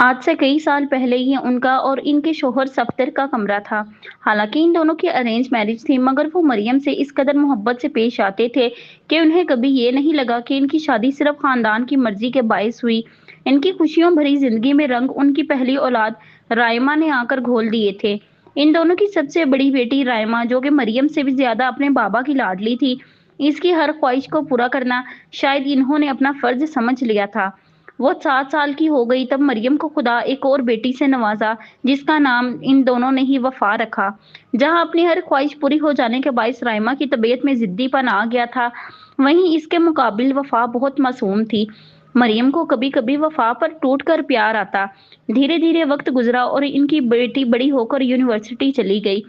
आज से कई साल पहले ही उनका और इनके शौहर सफ्दर का कमरा था। हालांकि इन दोनों की अरेंज मैरिज थी, मगर वो मरियम से इस कदर मोहब्बत से पेश आते थे कि उन्हें कभी ये नहीं लगा कि इनकी शादी सिर्फ खानदान की मर्जी के बायस हुई। इनकी खुशियों भरी जिंदगी में रंग उनकी पहली औलाद रायमा ने आकर घोल दिए थे। इन दोनों की सबसे बड़ी बेटी रायमा, जो कि मरियम से भी ज्यादा अपने बाबा की लाडली थी, इसकी हर ख्वाहिश को पूरा करना शायद इन्होंने अपना फर्ज समझ लिया था। वो 7 साल की हो गई तब मरियम को खुदा एक और बेटी से नवाजा, जिसका नाम इन दोनों ने ही वफा रखा। जहां अपनी हर ख्वाहिश पूरी हो जाने के बायस राइमा की तबीयत में जिद्दीपन आ गया था, वहीं इसके मुकाबिल वफा बहुत मासूम थी। मरियम को कभी कभी वफा पर टूट कर प्यार आता। धीरे धीरे वक्त गुजरा और इनकी बेटी बड़ी होकर यूनिवर्सिटी चली गई।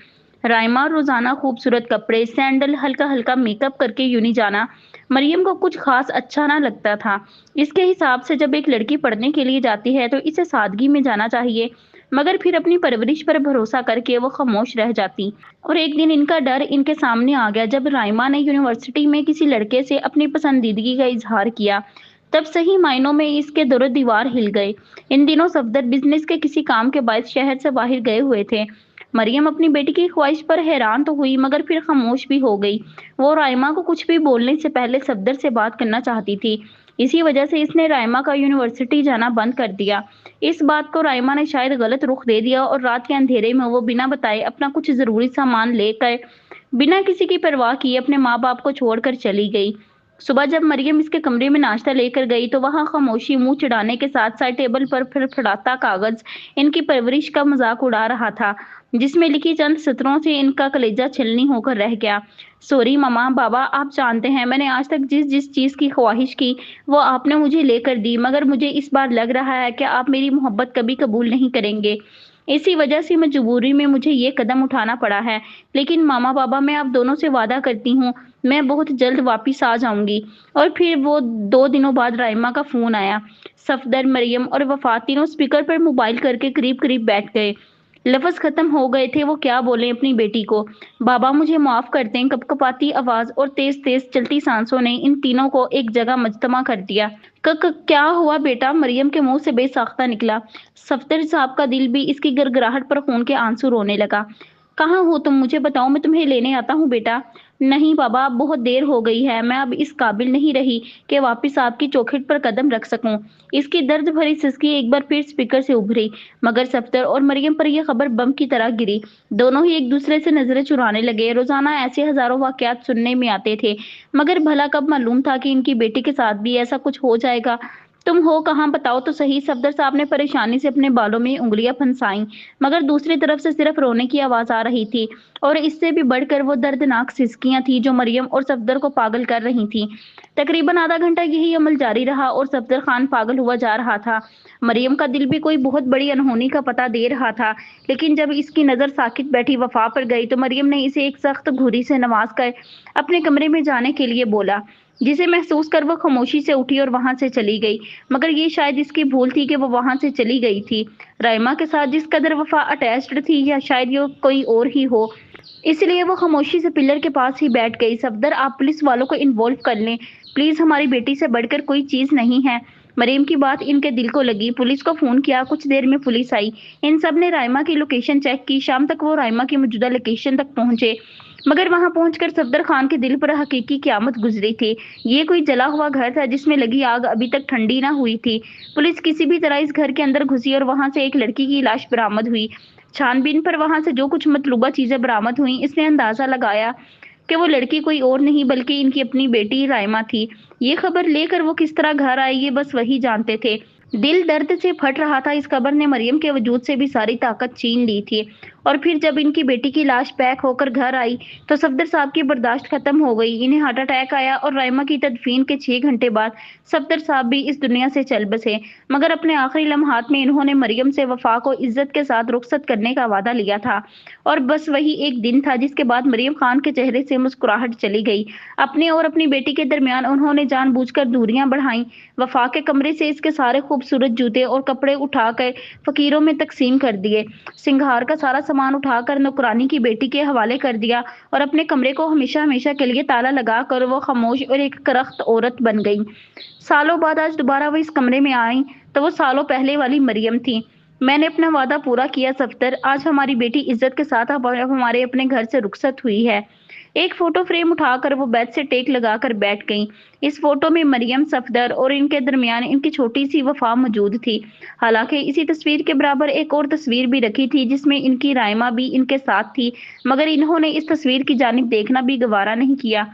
राइमा रोजाना खूबसूरत कपड़े, सैंडल, हल्का हल्का मेकअप करके यूनी जाना मरियम को कुछ खास अच्छा ना लगता था। इसके हिसाब से जब एक लड़की पढ़ने के लिए जाती है तो इसे सादगी में जाना चाहिए, मगर फिर अपनी परवरिश पर भरोसा करके वो खामोश रह जाती। और एक दिन इनका डर इनके सामने आ गया जब राइमा ने यूनिवर्सिटी में किसी लड़के से अपनी पसंदीदगी का इजहार किया। तब सही मायनों में इसके दरो दीवार हिल गए। इन दिनों सफदर बिजनेस के किसी काम के बाद शहर से बाहर गए हुए थे। मरियम अपनी बेटी की ख्वाहिश पर हैरान तो हुई, मगर फिर खामोश भी हो गई। वो राइमा को कुछ भी बोलने से पहले सफदर से बात करना चाहती थी। इसी वजह से इसने राइमा का यूनिवर्सिटी जाना बंद कर दिया। इस बात को राइमा ने शायद गलत रुख दे दिया और रात के अंधेरे में वो बिना बताए अपना कुछ जरूरी सामान लेकर बिना किसी की परवाह किए अपने माँ बाप को छोड़कर चली गई। सुबह जब मरियम इसके कमरे में नाश्ता लेकर गई तो वहां खामोशी मुंह चिढ़ाने के साथ साथ टेबल पर फड़फड़ाता कागज इनकी परवरिश का मजाक उड़ा रहा था, जिसमें लिखी चंद सतरों से इनका कलेजा छिलनी होकर रह गया। सॉरी ममा, बाबा, आप जानते हैं मैंने आज तक जिस जिस चीज की ख्वाहिश की वो आपने मुझे लेकर दी, मगर मुझे इस बार लग रहा है कि आप मेरी मोहब्बत कभी कबूल नहीं करेंगे। इसी वजह से मजबूरी में मुझे ये कदम उठाना पड़ा है। लेकिन मामा बाबा, मैं आप दोनों से वादा करती हूँ मैं बहुत जल्द वापिस आ जाऊंगी। और फिर वो 2 दिनों बाद राइमा का फोन आया। सफदर, मरियम और वफा तीनों स्पीकर पर मोबाइल करके करीब करीब बैठ गए। लफ्ज खत्म हो गए थे वो क्या बोले अपनी बेटी को। बाबा मुझे माफ कर दें, कपकपाती आवाज और तेज तेज चलती सांसों ने इन तीनों को एक जगह मजतमा कर दिया। क्या हुआ बेटा? मरियम के मुंह से बेसाख्ता निकला। सफदर साहब का दिल भी इसकी गिड़गिड़ाहट पर खून के आंसू रोने लगा। कहाँ हो तुम? मुझे बताओ, मैं तुम्हें लेने आता हूँ बेटा। नहीं बाबा, अब बहुत देर हो गई है, मैं अब इस काबिल नहीं रही कि वापिस आपकी चौखट पर कदम रख सकूं। इसकी दर्द भरी सिसकी एक बार फिर स्पीकर से उभरी, मगर सफदर और मरियम पर यह खबर बम की तरह गिरी। दोनों ही एक दूसरे से नजरें चुराने लगे। रोजाना ऐसे हजारों वाकयात सुनने में आते थे, मगर भला कब मालूम था कि इनकी बेटी के साथ भी ऐसा कुछ हो जाएगा। तुम हो कहाँ, बताओ तो सही। सफदर साहब ने परेशानी से अपने बालों में उंगलियां फंसाईं, मगर दूसरी तरफ से सिर्फ रोने की आवाज आ रही थी। और इससे भी बढ़कर वो दर्दनाक सिसकियां थी जो मरियम और सफदर को पागल कर रही थी। तकरीबन आधा घंटा यही अमल जारी रहा और सफदर खान पागल हुआ जा रहा था। मरियम का दिल भी कोई बहुत बड़ी अनहोनी का पता दे रहा था। लेकिन जब इसकी नजर साकित बैठी वफा पर गई तो मरियम ने इसे एक सख्त घूरी से नवाज कर अपने कमरे में जाने के लिए बोला, जिसे महसूस कर वो खामोशी से उठी और वहां से चली गई। मगर ये शायद इसकी भूल थी कि वो वहां से चली गई थी। राइमा के साथ जिस कदर वफा अटैच्ड थी, या शायद ये कोई और ही हो, इसलिए वो खामोशी से पिलर के पास ही बैठ गई। सफदर, आप पुलिस वालों को इन्वॉल्व कर लें प्लीज, हमारी बेटी से बढ़कर कोई चीज नहीं है। मरियम की बात इनके दिल को लगी। पुलिस को फोन किया, कुछ देर में पुलिस आई। इन सब ने राइमा की लोकेशन चेक की। शाम तक वो राइमा की मौजूदा लोकेशन तक पहुंचे, मगर वहां पहुंचकर सफदर खान के दिल पर हकीकी क़यामत गुजरी थी। ये कोई जला हुआ घर था जिसमें लगी आग अभी तक ठंडी ना हुई थी। पुलिस किसी भी तरह इस घर के अंदर घुसी और वहां से एक लड़की की लाश बरामद हुई। छानबीन पर वहां से जो कुछ मतलूबा चीजें बरामद हुई, इसने अंदाजा लगाया कि वो लड़की कोई और नहीं बल्कि इनकी अपनी बेटी राइमा थी। ये खबर लेकर वो किस तरह घर आई, ये बस वही जानते थे। दिल दर्द से फट रहा था। इस खबर ने मरियम के वजूद से भी सारी ताकत छीन ली थी। और फिर जब इनकी बेटी की लाश पैक होकर घर आई तो सफदर साहब की बर्दाश्त खत्म हो गई। इन्हें हार्ट अटैक आया और राइमा की तदफीन के 6 घंटे बाद सफदर साहब भी इस दुनिया से चल बसे। मगर अपने आखिरी लम्हात में इन्होंने मरियम से वफा को इज्जत के साथ रुखसत करने का वादा लिया था। और बस वही एक दिन था जिसके बाद मरियम खान के चेहरे से मुस्कुराहट चली गई। अपने और अपनी बेटी के दरमियान उन्होंने जानबूझकर दूरियां बढ़ाई। वफा के कमरे से इसके सारे खूबसूरत जूते और कपड़े उठाकर फकीरों में तकसीम कर दिए। सिंगार का सारा सामान उठाकर नौकरानी की बेटी के हवाले कर दिया और अपने कमरे को हमेशा हमेशा के लिए ताला लगाकर वो खामोश और एक करख्त औरत बन गई। सालों बाद आज दोबारा वो इस कमरे में आई تو وہ سالوں پہلے والی مریم تھی۔ मैंने अपना वादा पूरा किया सफ्तर, आज हमारी बेटी इज्जत के साथ अब हमारे अपने घर से रुखसत हुई है। एक फोटो फ्रेम उठाकर वो बेड से टेक लगाकर बैठ गईं। इस फोटो में मरियम, सफदर और इनके दरमियान इनकी छोटी सी वफा मौजूद थी। हालांकि इसी तस्वीर के बराबर एक और तस्वीर भी रखी थी जिसमें इनकी राइमा भी इनके साथ थी, मगर इन्होंने इस तस्वीर की जानिब देखना भी गवारा नहीं किया।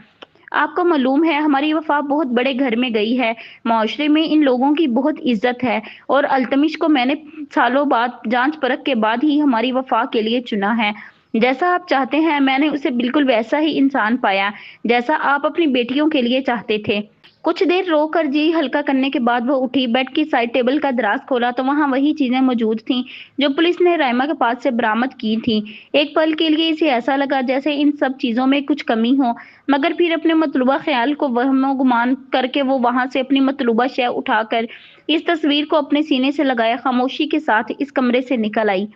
आपको मालूम है हमारी वफा बहुत बड़े घर में गई है, माशरे में इन लोगों की बहुत इज्जत है और अल्तमिश को मैंने सालों बाद जांच परख के बाद ही हमारी वफा के लिए चुना है। जैसा आप चाहते हैं मैंने उसे बिल्कुल वैसा ही इंसान पाया जैसा आप अपनी बेटियों के लिए चाहते थे। कुछ देर रोकर जी हल्का करने के बाद वो उठी, बेड की साइड टेबल का दराज खोला तो वहां वही चीजें मौजूद थीं जो पुलिस ने राइमा के पास से बरामद की थी। एक पल के लिए इसे ऐसा लगा जैसे इन सब चीजों में कुछ कमी हो, मगर फिर अपने मतलूबा ख्याल को वहमो गुमान करके वो वहां से अपनी मतलूबा शय उठाकर इस तस्वीर को अपने सीने से लगाए खामोशी के साथ इस कमरे से निकल आई।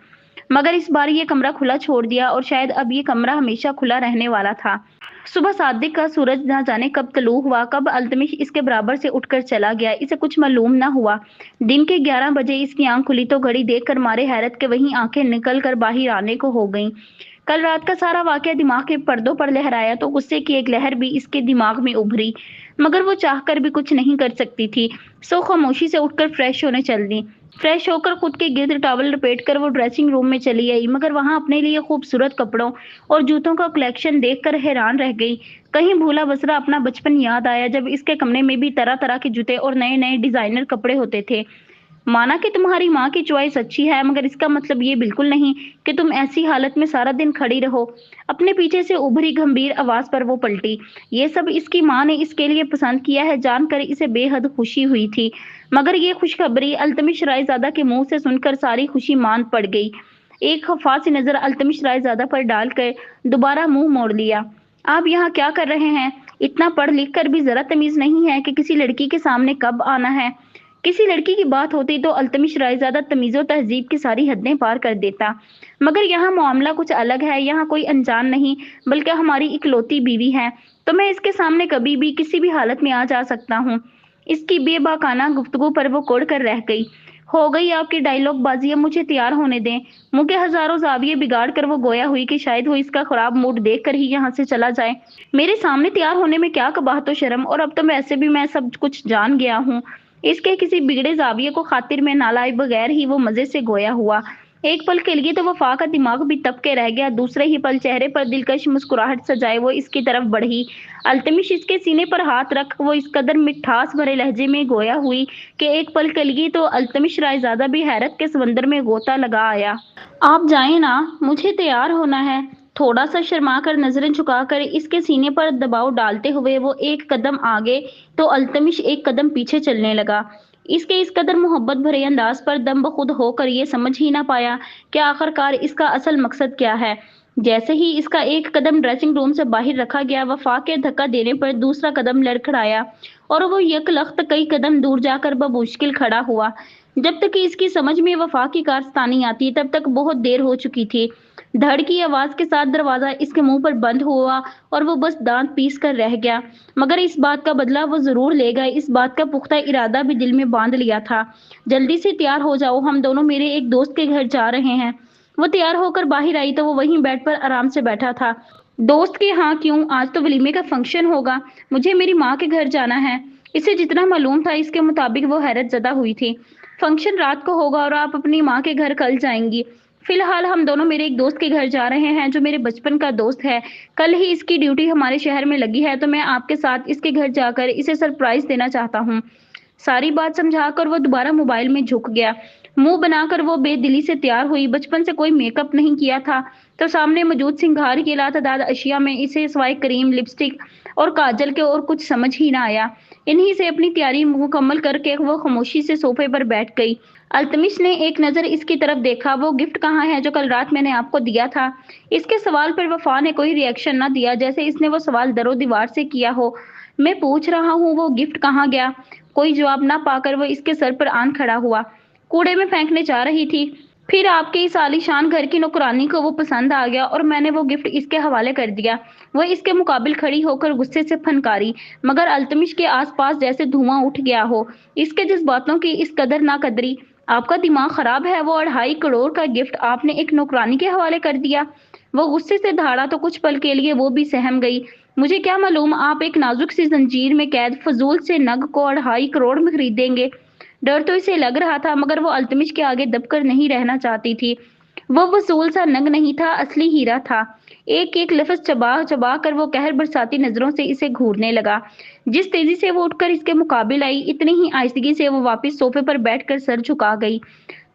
मगर इस बार ये कमरा खुला छोड़ दिया और शायद अब ये कमरा हमेशा खुला रहने वाला था। सुबह सादिक का सूरज न जाने कब तलू हुआ, कब अल्तमिश इसके बराबर से उठकर चला गया, इसे कुछ मालूम न हुआ। दिन के 11 बजे इसकी आंख खुली तो घड़ी देखकर मारे हैरत के वहीं आंखें निकल कर बाहर आने को हो गईं। कल रात का सारा वाकया दिमाग के पर्दों पर लहराया तो गुस्से की एक लहर भी इसके दिमाग में उभरी, मगर वो चाहकर भी कुछ नहीं कर सकती थी। सो खामोशी से उठकर फ्रेश होने चल दी। फ्रेश होकर खुद के गिर्द टॉवल लपेटकर वो ड्रेसिंग रूम में चली आई, मगर वहां अपने लिए खूबसूरत कपड़ों और जूतों का कलेक्शन देखकर हैरान रह गई। कहीं भूला बसरा अपना बचपन याद आया जब इसके कमरे में भी तरह तरह के जूते और नए नए डिजाइनर कपड़े होते थे। माना कि तुम्हारी माँ की चॉइस अच्छी है, मगर इसका मतलब ये बिल्कुल नहीं कि तुम ऐसी हालत में सारा दिन खड़ी रहो। अपने पीछे से उभरी गंभीर आवाज पर वो पलटी। ये सब इसकी माँ ने इसके लिए पसंद किया है जानकर इसे बेहद खुशी हुई थी, मगर ये खुशखबरी अल्तमिश रायजादा के मुंह से सुनकर सारी खुशी मान पड़ गई। एक खफा सी नजर अल्तमिश रायजादा पर डालकर दोबारा मुंह मोड़ लिया। आप यहाँ क्या कर रहे हैं? इतना पढ़ लिख कर भी जरा तमीज नहीं है कि किसी लड़की के सामने कब आना है। किसी लड़की की बात होती तो अल्तमिश रायजादा तमीज़ो तहजीब की सारी हदें पार कर देता, मगर यहाँ मामला कुछ अलग है। यहाँ कोई अनजान नहीं बल्कि हमारी इकलौती बीवी है, तो मैं इसके सामने कभी भी किसी भी हालत में आ जा सकता हूँ। इसकी बेबाकाना गुफ्तगू पर वो कोड़ कर रह गई। हो गई आपकी डायलॉग बाजी, अब मुझे तैयार होने दें। मुंह के हजारों जाविये बिगाड़ कर वो गोया हुई कि शायद वो इसका खराब मूड देख कर ही यहाँ से चला जाए। मेरे सामने तैयार होने में क्या कबाहत तो शर्म, और अब तो वैसे भी मैं सब कुछ जान गया हूँ। इसके किसी बिगड़े जाविये को खातिर में ना लाए बगैर ही वो मजे से गोया हुआ। एक पल के लिए तो वफा का दिमाग भी तप के रह गया, दूसरे ही पल चेहरे पर दिलकश मुस्कुराहट सजाए वो इसकी तरफ बढ़ी। अल्तमिश इसके सीने पर हाथ रख वो इस कदर मिठास भरे लहजे में गोया हुई कि एक पल के लिए तो अल्तमिश रायजादा भी हैरत के समंदर में गोता लगा आया। आप जाएं ना, मुझे तैयार होना है। थोड़ा सा शर्मा कर नजरें झुकाकर इसके सीने पर दबाव डालते हुए वो एक कदम आगे तो अल्तमिश एक कदम पीछे चलने लगा। इसके इस कदर मोहब्बत भरे अंदाज पर दम बखुद होकर ये समझ ही ना पाया कि आखिरकार इसका असल मकसद क्या है। जैसे ही इसका एक कदम ड्रेसिंग रूम से बाहर रखा गया, वफा के धक्का देने पर दूसरा कदम लड़खड़ाया और वो यकलख्त कई कदम दूर जाकर बमुश्किल खड़ा हुआ। जब तक कि इसकी समझ में वफा की कारस्तानी आती तब तक बहुत देर हो चुकी थी। धड़ की आवाज के साथ दरवाजा इसके मुंह पर बंद हुआ और वो बस दांत पीस कर रह गया, मगर इस बात का बदला वो जरूर लेगा। इस बात का पुख्ता इरादा भी दिल में बांध लिया था। जल्दी से तैयार हो जाओ, हम दोनों मेरे एक दोस्त के घर जा रहे हैं। वो तैयार होकर बाहर आई तो वो वहीं बेड पर आराम से बैठा था। दोस्त के हाँ क्यों, आज तो वलीमे का फंक्शन होगा, मुझे मेरी माँ के घर जाना है। इसे जितना मालूम था इसके मुताबिक वो हैरत ज़दा हुई थी। फंक्शन रात को होगा और आप अपनी माँ के घर कल जाएंगी। फिलहाल हम दोनों मेरे एक दोस्त के घर जा रहे हैं जो मेरे बचपन का दोस्त है। कल ही इसकी ड्यूटी हमारे शहर में लगी है, तो मैं आपके साथ इसके घर जाकर इसे सरप्राइज देना चाहता हूँ। सारी बात समझाकर वो दोबारा मोबाइल में झुक गया। मुंह बनाकर वो बेदिली से तैयार हुई। बचपन से कोई मेकअप नहीं किया था तो सामने मौजूद सिंगार की लातादाद अशिया में इसे सिवाय क्रीम, लिपस्टिक और काजल के और कुछ समझ ही ना आया। इन्हीं से अपनी तैयारी मुकम्मल करके वो खामोशी से सोफे पर बैठ गई। अल्तमिश ने एक नज़र इसकी तरफ देखा। वो गिफ्ट कहाँ है जो कल रात मैंने आपको दिया था? इसके सवाल पर वफा ने कोई रिएक्शन ना दिया, जैसे इसने वो सवाल दरो दीवार से किया हो। मैं पूछ रहा हूँ वो गिफ्ट कहाँ गया? कोई जवाब ना पाकर वो इसके सर पर आन खड़ा हुआ। कूड़े में फेंकने जा रही थी। پھر آپ کے اس عالیشان گھر کی نوکرانی کو وہ پسند آ گیا اور میں نے وہ گفٹ اس کے حوالے کر دیا۔ وہ اس کے مقابل کھڑی ہو کر غصے سے پھنکاری، مگر التمش کے آس پاس جیسے دھواں اٹھ گیا ہو۔ اس کے جذباتوں کی اس قدر ناقدری! آپ کا دماغ خراب ہے؟ وہ 2.5 کروڑ کا گفٹ آپ نے ایک نوکرانی کے حوالے کر دیا؟ وہ غصے سے دھاڑا تو کچھ پل کے لیے وہ بھی سہم گئی۔ مجھے کیا معلوم آپ ایک نازک سی زنجیر میں قید فضول سے نگ کو 2.5 کروڑ میں خریدیں گے؟ ڈر تو اسے لگ رہا تھا مگر وہ التمش کے آگے دب کر نہیں رہنا چاہتی تھی۔ وہ فضول سا نگ نہیں تھا، اصلی ہیرا تھا۔ ایک ایک لفظ چبا چبا کر وہ قہر برساتی نظروں سے اسے گھورنے لگا۔ جس تیزی سے وہ اٹھ کر اس کے مقابل آئی، اتنی ہی آہستگی سے وہ واپس صوفے پر بیٹھ کر سر جھکا گئی۔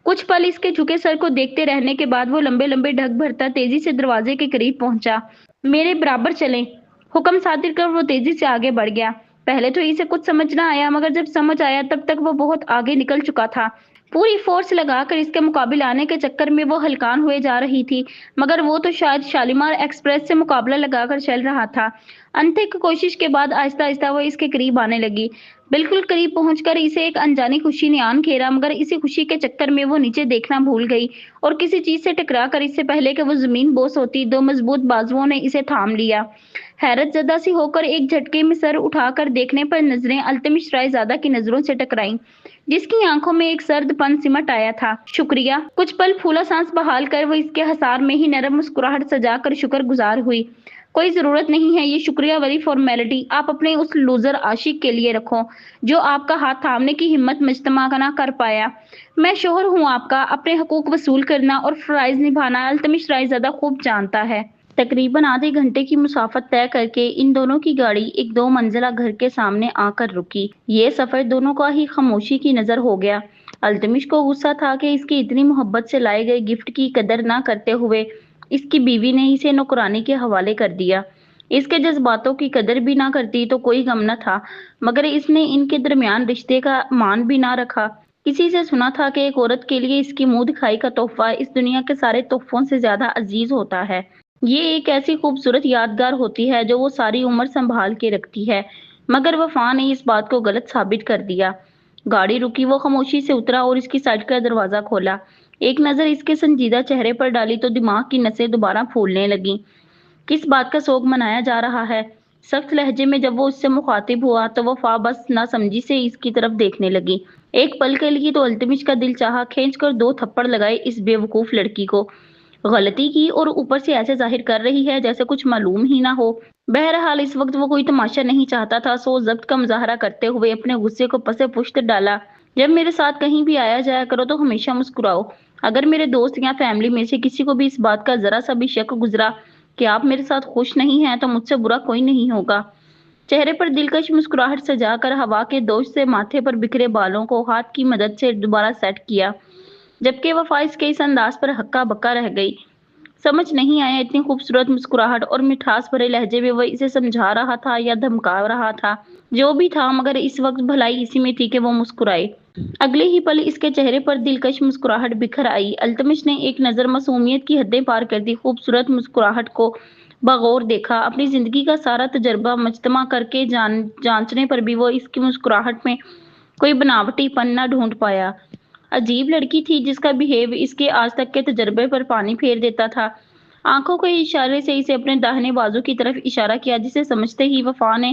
کچھ پل اس کے جھکے سر کو دیکھتے رہنے کے بعد وہ لمبے لمبے ڈھک بھرتا تیزی سے دروازے کے قریب پہنچا۔ میرے برابر چلیں، حکم صادر کر وہ تیزی سے آگے بڑھ گیا۔ پہلے تو اسے کچھ سمجھ نہ آیا مگر جب سمجھ آیا تب تک وہ بہت آگے نکل چکا تھا۔ پوری فورس لگا کر اس کے مقابل آنے کے چکر میں وہ ہلکان ہوئے جا رہی تھی مگر وہ تو شاید شالیمار ایکسپریس سے مقابلہ لگا کر چل رہا تھا۔ انتھک کوشش کے بعد آہستہ آہستہ وہ اس کے قریب آنے لگی۔ بالکل قریب پہنچ کر اسے ایک انجانی خوشی نے آن گھیرا مگر اسی خوشی کے چکر میں وہ نیچے دیکھنا بھول گئی اور کسی چیز سے ٹکرا کر اس سے پہلے کہ وہ زمین بوس ہوتی، دو مضبوط بازوؤں نے اسے تھام لیا۔ حیرت زدہ سی ہو کر ایک جھٹکے میں سر اٹھا کر دیکھنے پر نظریں التمش رائے زادہ کی نظروں سے ٹکرائیں، جس کی آنکھوں میں ایک سرد پن سمٹ آیا تھا۔ شکریہ! کچھ پل پھولا سانس بحال کر وہ اس کے حصار میں ہی نرم مسکراہٹ سجا کر شکر گزار ہوئی۔ کوئی ضرورت نہیں ہے یہ شکریہ والی فارمیلٹی، آپ اپنے اس لوزر عاشق کے لیے رکھو جو آپ کا ہاتھ تھامنے کی ہمت مجتمع نہ کر پایا۔ میں شوہر ہوں آپ کا، اپنے حقوق وصول کرنا اور فرائض نبھانا التمش رائے زادہ خوب جانتا ہے۔ تقریباً آدھے گھنٹے کی مسافت طے کر کے ان دونوں کی گاڑی ایک 2 منزلہ گھر کے سامنے آ کر رکی۔ یہ سفر دونوں کا ہی خاموشی کی نظر ہو گیا۔ التمش کو غصہ تھا کہ اس کی اتنی محبت سے لائے گئے گفٹ کی قدر نہ کرتے ہوئے اس کی بیوی نے اسے نوکرانی کے حوالے کر دیا۔ اس کے جذباتوں کی قدر بھی نہ کرتی تو کوئی غم نہ تھا مگر اس نے ان کے درمیان رشتے کا مان بھی نہ رکھا۔ کسی سے سنا تھا کہ ایک عورت کے لیے اس کی منہ دکھائی کا تحفہ اس دنیا کے سارے تحفوں سے زیادہ عزیز ہوتا ہے۔ یہ ایک ایسی خوبصورت یادگار ہوتی ہے جو وہ ساری عمر سنبھال کے رکھتی ہے مگر وفا نے اس بات کو غلط ثابت کر دیا۔ گاڑی رکی، وہ خاموشی سے اترا اور اس کی سائیڈ کا دروازہ کھولا۔ ایک نظر اس کے سنجیدہ چہرے پر ڈالی تو دماغ کی نسیں دوبارہ پھولنے لگیں۔ کس بات کا سوگ منایا جا رہا ہے؟ سخت لہجے میں جب وہ اس سے مخاطب ہوا تو وفا بس ناسمجھی سے اس کی طرف دیکھنے لگی۔ ایک پل کے لیے تو التمش کا دل چاہا کھینچ کر 2 تھپڑ لگائے اس بے وقوف لڑکی کو۔ غلطی کی اور اوپر سے ایسے ظاہر کر رہی ہے جیسے کچھ معلوم ہی نہ ہو۔ بہرحال اس وقت وہ کوئی تماشا نہیں چاہتا تھا سو ضبط کا مظاہرہ کرتے ہوئے اپنے غصے کو پس پشت ڈالا۔ جب میرے ساتھ کہیں بھی آیا جایا کرو تو ہمیشہ مسکراؤ۔ اگر میرے دوست یا فیملی میں سے کسی کو بھی اس بات کا ذرا سا بھی شک گزرا کہ آپ میرے ساتھ خوش نہیں ہیں تو مجھ سے برا کوئی نہیں ہوگا۔ چہرے پر دلکش مسکراہٹ سجا کر ہوا کے دوش سے ماتھے پر بکھرے بالوں کو ہاتھ کی مدد سے دوبارہ سیٹ کیا، جبکہ وفا اس کے اس انداز پر ہکا بکا رہ گئی۔ سمجھ نہیں آیا اتنی خوبصورت مسکراہٹ اور مٹھاس بھرے لہجے میں وہ اسے سمجھا رہا تھا یا دھمکا رہا تھا۔ جو بھی تھا مگر اس وقت بھلائی اسی میں تھی کہ وہ مسکرائے۔ اگلے ہی پل اس کے چہرے پر دلکش مسکراہٹ بکھر آئی۔ التمش نے ایک نظر معصومیت کی حدیں پار کرتی خوبصورت مسکراہٹ کو بغور دیکھا۔ اپنی زندگی کا سارا تجربہ مجتمع کر کے جانچنے پر بھی وہ اس کی مسکراہٹ میں کوئی بناوٹی پن نہ ڈھونڈ پایا۔ عجیب لڑکی تھی جس کا بیہیو اس کے آج تک کے تجربے پر پانی پھیر دیتا تھا۔ آنکھوں کے اشارے سے اسے اپنے داہنے بازو کی طرف اشارہ کیا جسے سمجھتے ہی وفا نے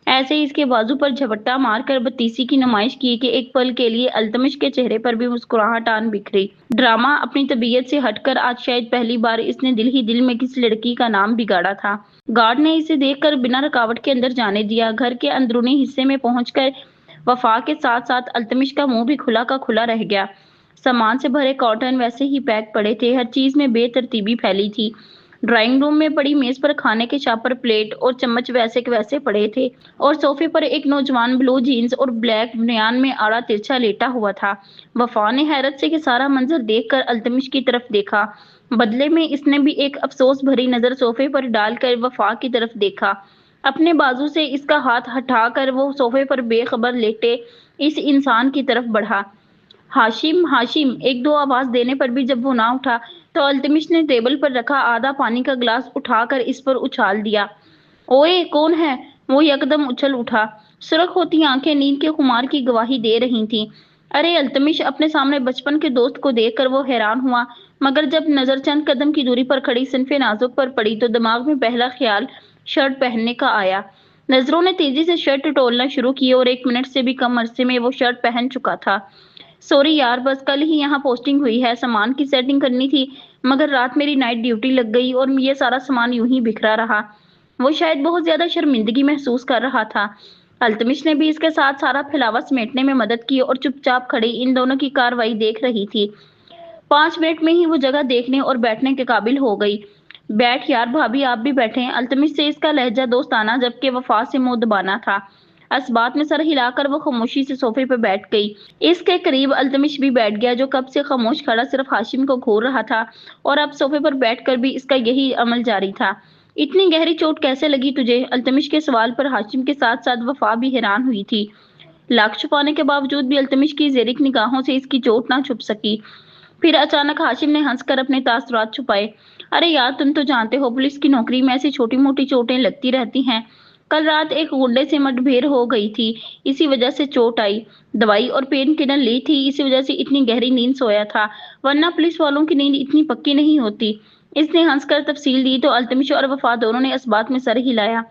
ایسے ہی اس کے بازو پر جھپٹا مار کر بدتیسی کی نمائش کی کہ ایک پل کے لیے التمش کے چہرے پر بھی مسکراہٹ آن بکھری۔ ڈرامہ اپنی طبیعت سے ہٹ کر آج شاید پہلی بار اس نے دل ہی دل میں کسی لڑکی کا نام بگاڑا تھا۔ گارڈ نے اسے دیکھ کر بنا رکاوٹ کے اندر جانے دیا۔ گھر کے اندرونی حصے میں پہنچ کر وفا کے ساتھ ساتھ التمش کا منہ بھی کھلا کا کھلا رہ گیا۔ سامان سے بھرے کارٹن ویسے ہی پیک پڑے تھے، ہر چیز میں بے ترتیبی پھیلی تھی۔ ڈرائنگ روم میں پڑی میز پر کھانے کے شاپر، پلیٹ اور چمچ ویسے کے ویسے پڑے تھے اور صوفے پر ایک نوجوان بلو جینز اور بلیک بنیان میں آڑا ترچھا لیٹا ہوا تھا۔ وفا نے حیرت سے یہ سارا منظر دیکھ کر التمش کی طرف دیکھا، بدلے میں اس نے بھی ایک افسوس بھری نظر صوفے پر ڈال کر وفا کی طرف دیکھا۔ اپنے بازو سے اس کا ہاتھ ہٹا کر وہ صوفے پر بے خبر لیٹے اس انسان کی طرف بڑھا۔ ہاشم ہاشم! ایک دو آواز دینے پر بھی جب وہ نہ اٹھا تو التمش نے ٹیبل پر رکھا آدھا پانی کا گلاس اٹھا کر اس پر اچھال دیا۔ اوئے کون ہے؟ وہ یکدم اچھل اٹھا۔ سرخ ہوتی آنکھیں نیند کے خمار کی گواہی دے رہی تھیں۔ अरे अल्तमिश अपने सामने बचपन के दोस्त को देखकर वो हैरान हुआ, मगर जब नजर चंद कदम की दूरी पर खड़ी सिनफे नाजुक पर पड़ी तो दिमाग में पहला ख्याल शर्ट पहनने का आया। नजरों ने तेजी से शर्ट टटोलना शुरू की और 1 मिनट से भी कम अरसे में वो शर्ट पहन चुका था। सॉरी यार, बस कल ही यहाँ पोस्टिंग हुई है, सामान की सेटिंग करनी थी, मगर रात मेरी नाइट ड्यूटी लग गई और ये सारा सामान यूं ही बिखरा रहा। वो शायद बहुत ज्यादा शर्मिंदगी महसूस कर रहा था। अल्तमिश ने भी इसके साथ सारा फैलावा समेटने में मदद की और चुपचाप खड़ी इन दोनों की कार्रवाई देख रही थी। 5 मिनट में ही वो जगह देखने और बैठने के काबिल हो गई। बैठ यार भाभी, आप भी बैठे। अल्तमिश से इसका लहजा दोस्ताना जबकि वफा से मुंह दबाना था। इस बात में सर हिलाकर वो खामोशी से सोफे पर बैठ गई। इसके करीब अल्तमिश भी बैठ गया, जो कब से खामोश खड़ा सिर्फ हाशिम को घूर रहा था और अब सोफे पर बैठकर भी इसका यही अमल जारी था। इतनी गहरी चोट कैसे लगी तुझे? अल्तमिश के सवाल पर हाशिम के साथ साथ वफा भी हैरान हुई थी। लाख छुपाने के बावजूद भी अल्तमिश की ज़ेरिक निगाहों से इसकी चोट ना छुप सकी। फिर अचानक हाशिम ने हंसकर अपने तासुरात छुपाए। अरे यार, तुम तो जानते हो पुलिस की नौकरी में ऐसी छोटी मोटी चोटें लगती रहती हैं। कल रात एक गुंडे से मुठभेड़ हो गई थी, इसी वजह से चोट आई। दवाई और पेन किलर ली थी, इसी वजह से इतनी गहरी नींद सोया था, वरना पुलिस वालों की नींद इतनी पक्की नहीं होती। इसने हंसकर तफसील दी तो अल्तमिश और वफा दोनों ने इस बात में सर हिलाया।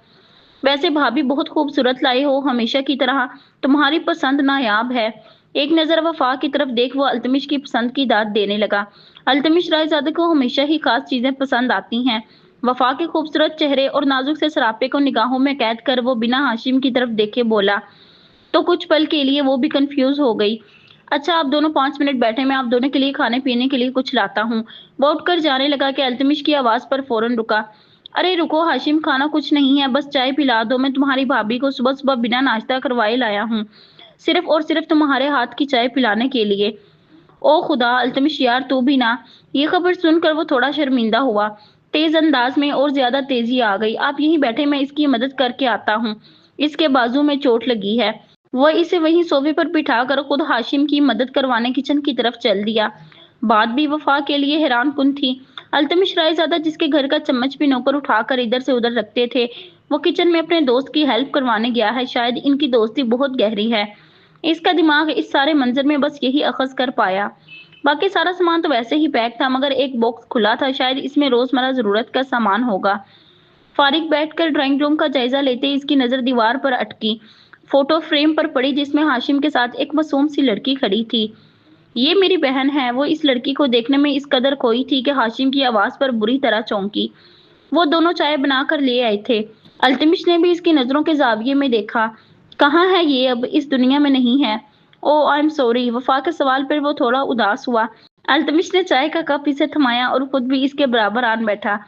वैसे भाभी बहुत खूबसूरत लाए हो, हमेशा की तरह। तुम्हारी पसंद नायाब है। एक नजर वफा की तरफ देख वो अल्तमिश की पसंद की दाद देने लगा। अल्तमिश रायजादे को हमेशा ही खास चीजें पसंद आती हैं। वफा के खूबसूरत चेहरे और नाजुक से सरापे को निगाहों में कैद कर वो बिना हाशिम की तरफ देखे बोला। तो कुछ पल के लिए वो भी कंफ्यूज हो गई। अच्छा, आप दोनों 5 मिनट बैठे, मैं आप दोनों के लिए खाने पीने के लिए कुछ लाता हूँ। वो उठकर जाने लगा कि अल्तमिश की आवाज पर फौरन रुका। अरे रुको हाशिम, खाना कुछ नहीं है, बस चाय पिला दो। मैं तुम्हारी भाभी को सुबह सुबह बिना नाश्ता करवाए लाया हूँ, सिर्फ और सिर्फ तुम्हारे हाथ की चाय पिलाने के लिए। ओ खुदा अल्तमिश यार, तू भी ना। ये खबर सुनकर वो थोड़ा शर्मिंदा हुआ। तेज अंदाज में और ज्यादा तेजी आ गई। आप यहीं बैठे, मैं इसकी मदद करके आता हूँ, इसके बाजू में चोट लगी है। वह इसे वहीं सोफे पर बिठाकर खुद हाशिम की मदद करवाने किचन की तरफ चल दिया। बात भी वफा के लिए हैरान कुन थी। अल्तमिश रायजादा, जिसके घर का चम्मच भी नौकर उठाकर इधर से उधर रखते थे, वो किचन में अपने दोस्त की हेल्प करवाने गया है। शायद इनकी दोस्ती बहुत गहरी है। इसका दिमाग इस सारे मंजर में बस यही अखज़ कर पाया। बाकी सारा सामान तो वैसे ही पैक था, मगर एक बॉक्स खुला था, शायद इसमें रोजमर्रा जरूरत का सामान होगा। फारिग बैठकर ड्राइंग रूम का जायजा लेते ही इसकी नजर दीवार पर अटकी। फोटो फ्रेम पर पड़ी जिसमें हाशिम के साथ एक मासूम सी लड़की खड़ी थी। ये मेरी बहन है। वो इस लड़की को देखने में इस कदर खोई थी कि हाशिम की आवाज पर बुरी तरह चौंकी। वो दोनों चाय बनाकर ले आए थे। अल्तमिश ने भी इसकी नजरों के जाविये में देखा। कहाँ है ये? अब इस दुनिया में नहीं है। ओ आई एम सॉरी। वफा के सवाल पर वो थोड़ा उदास हुआ। अल्तमिश ने चाय का कप इसे थमाया और खुद भी इसके बराबर आन बैठा।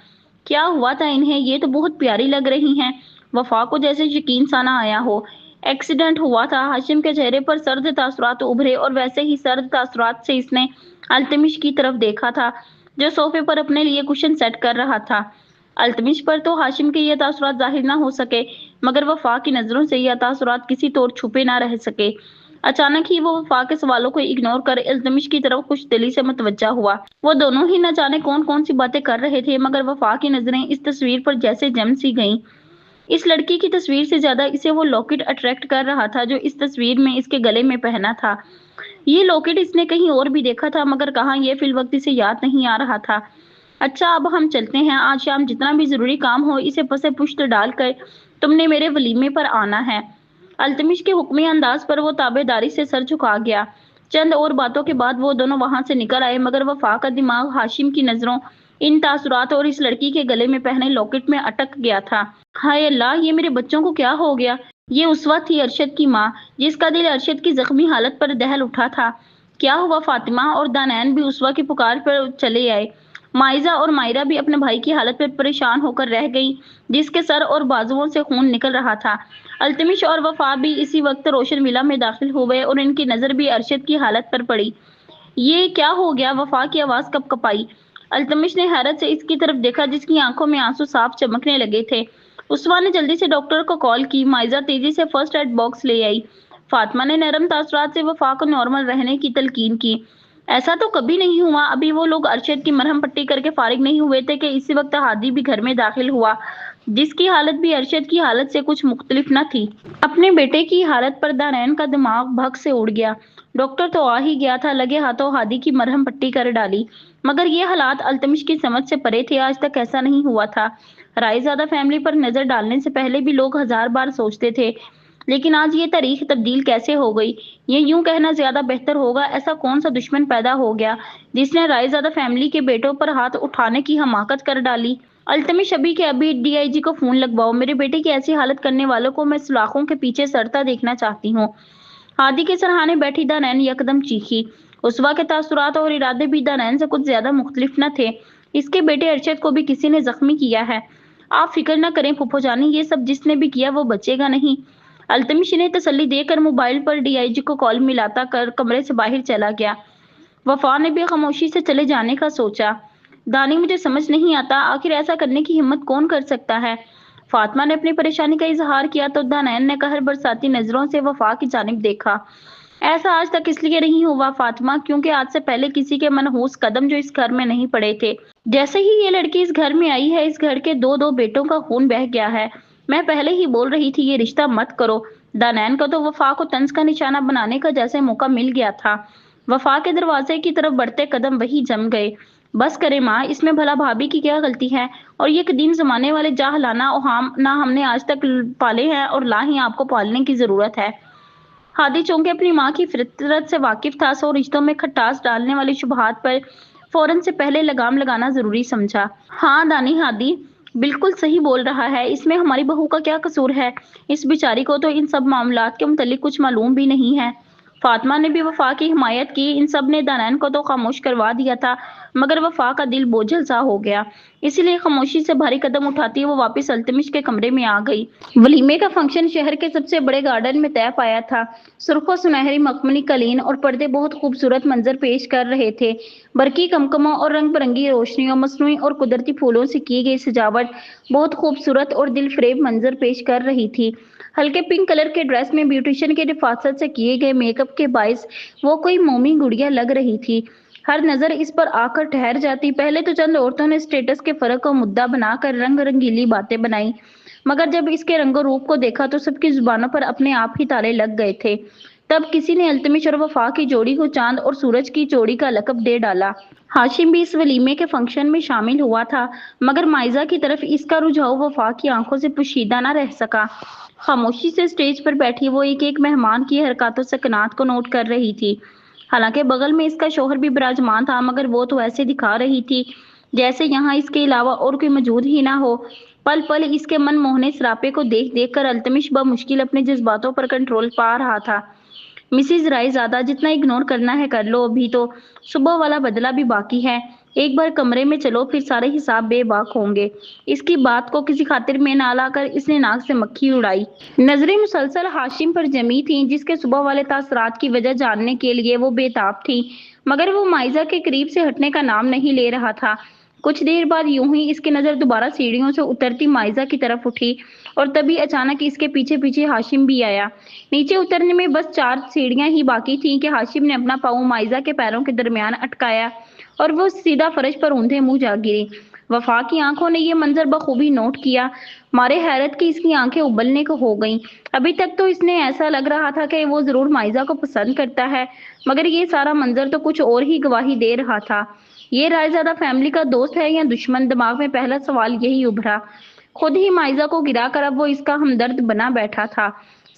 क्या हुआ था इन्हें? ये तो बहुत प्यारी लग रही हैं। वफा को जैसे यकीन सा ना आया हो। एक्सीडेंट हुआ था। हाशिम के चेहरे पर सर्द तासुरात उभरे और वैसे ही सर्द तासुरात से इसने अल्तमिश की तरफ देखा था, जो सोफे पर अपने लिए कुशन सेट कर रहा था। अल्तमिश पर तो हाशिम के ये तासुरात जाहिर ना हो सके, मगर वफा की नजरों से ये तासुरात किसी तौर छुपे ना रह सके। अचानक ही वो वफा के सवालों को इग्नोर कर अल्तमिश की तरफ खुश दिली से मुतवज्जा हुआ। वो दोनों ही न जाने कौन कौन सी बातें कर रहे थे, मगर वफा की नजरें इस तस्वीर पर जैसे जम सी गईं। इस लड़की की तस्वीर से ज्यादा इसे वो लॉकेट अट्रैक्ट कर रहा था जो इस तस्वीर में इसके गले में पहना था। ये लॉकेट इसने कहीं और भी देखा था, मगर कहाँ, ये फिलवक्त इसे याद नहीं आ रहा था। अच्छा, अब हम चलते हैं। आज शाम जितना भी जरूरी काम हो इसे पसे पुश्त डालकर तुमने मेरे वलीमे पर आना है। अल्तमिश के हुक्मी अंदाज पर वो ताबेदारी से सर झुका गया। चंद और बातों के बाद वो दोनों वहां से निकल आए, मगर वफा का दिमाग हाशिम की नजरों, इन तासुरात और इस लड़की के गले में पहने लॉकेट में अटक गया था। हाय अल्लाह, ये मेरे बच्चों को क्या हो गया? ये उसवा थी, अरशद की माँ, जिसका दिल अरशद की जख्मी हालत पर दहल उठा था। क्या हुआ? फातिमा और दानैन भी उसवा की पुकार पर चले आए। माइजा और मायरा भी अपने भाई की हालत पर परेशान होकर रह गईं, जिसके सर और बाजुओं से खून निकल रहा था। अल्तमिश और वफा भी इसी वक्त रोशन विला में दाखिल हुए और इनकी नजर भी अरशद की हालत पर पड़ी। ये क्या हो गया? वफा की आवाज कपकपाई। अल्तमिश ने हैरत से इसकी तरफ देखा, जिसकी आंखों में आंसू साफ चमकने लगे थे। उसवा ने जल्दी से डॉक्टर को कॉल की। माइजा तेजी से फर्स्ट एड बॉक्स ले आई। फातिमा ने नरम तासुरात से वफा को नॉर्मल रहने की तलकीन की। ऐसा तो कभी नहीं हुआ। अभी वो लोग अरशद की मरहम पट्टी करके फारिग नहीं हुए थे कि इसी वक्त हादी भी घर में दाखिल हुआ। جس کی حالت بھی ارشد کی حالت سے کچھ مختلف نہ تھی۔ اپنے بیٹے کی حالت پر دانین کا دماغ بھگ سے اڑ گیا۔ ڈاکٹر تو آ ہی گیا تھا، لگے ہاتھوں ہادی کی مرہم پٹی کر ڈالی، مگر یہ حالات التمش کی سمجھ سے پرے تھے۔ آج تک ایسا نہیں ہوا تھا۔ رائے زادہ فیملی پر نظر ڈالنے سے پہلے بھی لوگ ہزار بار سوچتے تھے، لیکن آج یہ تاریخ تبدیل کیسے ہو گئی؟ یہ یوں کہنا زیادہ بہتر ہوگا، ایسا کون سا دشمن پیدا ہو گیا جس نے رائے زادہ فیملی کے بیٹوں پر ہاتھ اٹھانے کی حماقت کر ڈالی؟ التمش ابھی کے ابھی ڈی آئی جی کو فون لگواؤ، میرے بیٹے کی ایسی حالت کرنے والوں کو میں سلاخوں کے پیچھے سڑتا دیکھنا چاہتی ہوں۔ ہادی کے سرہانے بیٹھی دانین یکدم چیخی۔ اسوا کے تاثرات اور ارادے بھی دانین سے کچھ زیادہ مختلف نہ تھے۔ اس کے بیٹے ارشد کو بھی کسی نے زخمی کیا ہے۔ آپ فکر نہ کریں پھوپھو جانی، یہ سب جس نے بھی کیا وہ بچے گا نہیں۔ التمش نے تسلی دے کر موبائل پر ڈی آئی جی کو کال ملاتا کر کمرے سے باہر چلا گیا۔ وفا نے بھی خاموشی سے چلے جانے کا سوچا۔ دانی مجھے سمجھ نہیں آتا، آخر ایسا کرنے کی ہمت کون کر سکتا ہے؟ فاطمہ نے اپنی پریشانی کا اظہار کیا تو دانین نے قہر برساتی نظروں سے وفا کی جانب دیکھا۔ ایسا آج تک اس لیے نہیں ہوا فاطمہ کیونکہ آج سے پہلے کسی کے منحوس قدم جو اس گھر میں نہیں پڑے تھے۔ جیسے ہی یہ لڑکی اس گھر میں آئی ہے، اس گھر کے دو بیٹوں کا خون بہہ گیا ہے۔ میں پہلے ہی بول رہی تھی یہ رشتہ مت کرو۔ دانین کو تو وفا کو طنز کا نشانہ بنانے کا جیسے موقع مل گیا تھا۔ وفا کے دروازے کی طرف بڑھتے قدم وہی جم گئے۔ بس کرے ماں، اس میں بھلا بھابھی کی کیا غلطی ہے؟ اور یہ قدیم زمانے والے جاہلانہ اوہام نہ ہم نے آج تک پالے ہیں اور نہ ہی آپ کو پالنے کی ضرورت ہے۔ ہادی چونکہ اپنی ماں کی فطرت سے واقف تھا، سو رشتوں میں کھٹاس ڈالنے والی شبہات پر فوراً سے پہلے لگام لگانا ضروری سمجھا۔ ہاں دانی، ہادی بالکل صحیح بول رہا ہے، اس میں ہماری بہو کا کیا قصور ہے؟ اس بیچاری کو تو ان سب معاملات کے متعلق کچھ معلوم بھی نہیں ہے۔ فاطمہ نے بھی وفا کی حمایت کی۔ ان سب نے دانین کو تو خاموش کروا دیا تھا، مگر وفا کا دل بوجھل سا ہو گیا، اسی لیے خاموشی سے بھاری قدم اٹھاتی وہ واپس التمش کے کمرے میں آ گئی۔ ولیمے کا فنکشن شہر کے سب سے بڑے گارڈن میں طے پایا تھا۔ سرخ و سنہری مخملی قالین اور پردے بہت خوبصورت منظر پیش کر رہے تھے۔ برقی کمکموں اور رنگ برنگی روشنیوں، مصنوعی اور قدرتی پھولوں سے کی گئی سجاوٹ بہت خوبصورت اور دل فریب منظر پیش کر رہی تھی۔ ہلکے پنک کلر کے ڈریس میں بیوٹیشین کے نفاست سے کیے گئے میک اپ کے باعث وہ کوئی مومی گڑیا لگ رہی تھی۔ ہر نظر اس پر آ کر ٹھہر جاتی۔ پہلے تو چند عورتوں نے اسٹیٹس کے فرق کو مدعا بنا کر رنگ رنگیلی باتیں بنائی، مگر جب اس کے رنگ و روپ کو دیکھا تو سب کی زبانوں پر اپنے آپ ہی تالے لگ گئے تھے۔ تب کسی نے التمش اور وفا کی جوڑی کو چاند اور سورج کی جوڑی کا لقب دے ڈالا۔ ہاشم بھی اس ولیمے کے فنکشن میں شامل ہوا تھا، مگر مائزہ کی طرف اس کا رجوع وفا کی آنکھوں سے پوشیدہ نہ رہ سکا۔ خاموشی سے اسٹیج پر بیٹھی وہ ایک ایک مہمان کی حرکات و سکنات کو نوٹ کر رہی تھی۔ حالانکہ بغل میں اس کا شوہر بھی براجمان تھا، مگر وہ تو ایسے دکھا رہی تھی جیسے یہاں اس کے علاوہ اور کوئی موجود ہی نہ ہو۔ پل پل اس کے من موہنے سراپے کو دیکھ دیکھ کر التمش بمشکل اپنے جذباتوں پر کنٹرول پا رہا تھا۔ مسز رائے زادہ، جتنا اگنور کرنا ہے کر لو، ابھی تو صبح والا بدلہ بھی باقی ہے۔ ایک بار کمرے میں چلو، پھر سارے حساب بے باک ہوں گے۔ اس کی بات کو کسی خاطر میں نہ لا کر اس نے ناک سے مکھی اڑائی۔ نظریں مسلسل ہاشم پر جمی تھیں، جس کے صبح والے تاثرات کی وجہ جاننے کے لیے وہ بے تاب تھی، مگر وہ مائزہ کے قریب سے ہٹنے کا نام نہیں لے رہا تھا۔ کچھ دیر بعد یوں ہی اس کی نظر دوبارہ سیڑھیوں سے اترتی مائزہ کی طرف اٹھی اور تبھی اچانک اس کے پیچھے پیچھے ہاشم بھی آیا۔ نیچے اترنے میں بس 4 سیڑھیاں ہی باقی تھیں کہ ہاشم نے اپنا پاؤں مائزہ کے پیروں کے درمیان اٹکایا اور وہ سیدھا فرش پر اوندھے منہ جا گری۔ وفا کی آنکھوں نے یہ منظر بخوبی نوٹ کیا۔ مارے حیرت کی اس کی آنکھیں ابلنے کو ہو گئیں۔ ابھی تک تو اس نے ایسا لگ رہا تھا کہ وہ ضرور مائزہ کو پسند کرتا ہے، مگر یہ سارا منظر تو کچھ اور ہی گواہی دے رہا تھا۔ یہ رائے زادہ فیملی کا دوست ہے یا دشمن؟ دماغ میں پہلا سوال یہی ابھرا۔ خود ہی مائزہ کو گرا کر اب وہ اس کا ہمدرد بنا بیٹھا تھا۔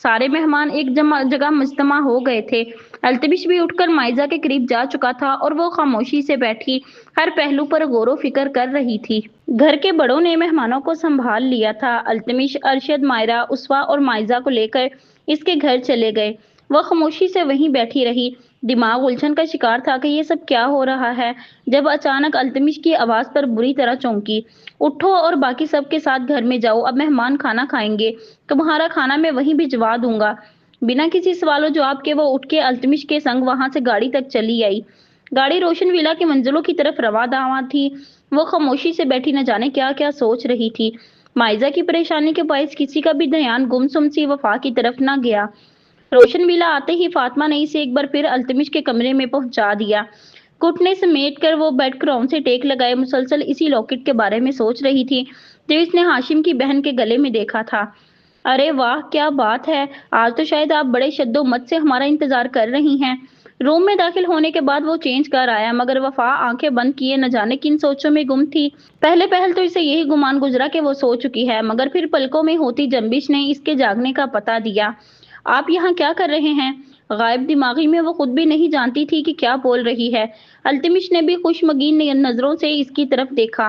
سارے مہمان ایک جگہ مجتمع ہو گئے تھے۔ التمش بھی اٹھ کر مائزہ کے قریب جا چکا تھا اور وہ خاموشی سے بیٹھی ہر پہلو پر غور و فکر کر رہی تھی۔ گھر کے بڑوں نے مہمانوں کو سنبھال لیا تھا۔ التمش، ارشد، مائرہ، اسوا اور مائزہ کو لے کر اس کے گھر چلے گئے۔ وہ خاموشی سے وہیں بیٹھی رہی۔ دماغ الجھن کا شکار تھا کہ یہ سب کیا ہو رہا ہے، جب اچانک التمش کی آواز پر بری طرح چونکی۔ اٹھو اور باقی سب کے ساتھ گھر میں جاؤ، اب مہمان کھانا کھائیں گے، تمہارا کھانا میں وہیں بھجوا دوں گا۔ بنا کسی سوال و جواب کے وہ اٹھ کے التمش کے سنگ وہاں سے گاڑی تک چلی آئی۔ گاڑی روشن ویلا کی منزلوں کی طرف رواں داواں تھی۔ وہ خاموشی سے بیٹھی نہ جانے کیا کیا سوچ رہی تھی۔ مائزہ کی پریشانی کے باعث کسی کا بھی دھیان گمسم سی وفا کی طرف نہ گیا۔ روشن ویلا آتے ہی فاطمہ نے اسے ایک بار پھر التمش کے کمرے میں پہنچا دیا۔ گھٹنے سمیٹ کر وہ بیڈ کراؤن سے ٹیک لگائے مسلسل اسی لاکٹ کے بارے میں سوچ رہی تھی जो इसने हाशिम की बहन के गले में देखा था। अरे वाह, क्या बात है! आज तो शायद आप बड़े शद्दोमत से हमारा इंतजार कर रही हैं। रूम में दाखिल होने के बाद वो चेंज कर आया, मगर वफा आंखें बंद किए न जाने किन सोचों में गुम थी। पहले पहल तो इसे यही गुमान गुजरा कि वो सो चुकी है, मगर फिर पलकों में होती जंबिश ने इसके जागने का पता दिया। आप यहाँ क्या कर रहे हैं? गायब दिमागी में वो खुद भी नहीं जानती थी कि क्या बोल रही है। अल्तमिश ने भी खुशमगीन नजरों से इसकी तरफ देखा।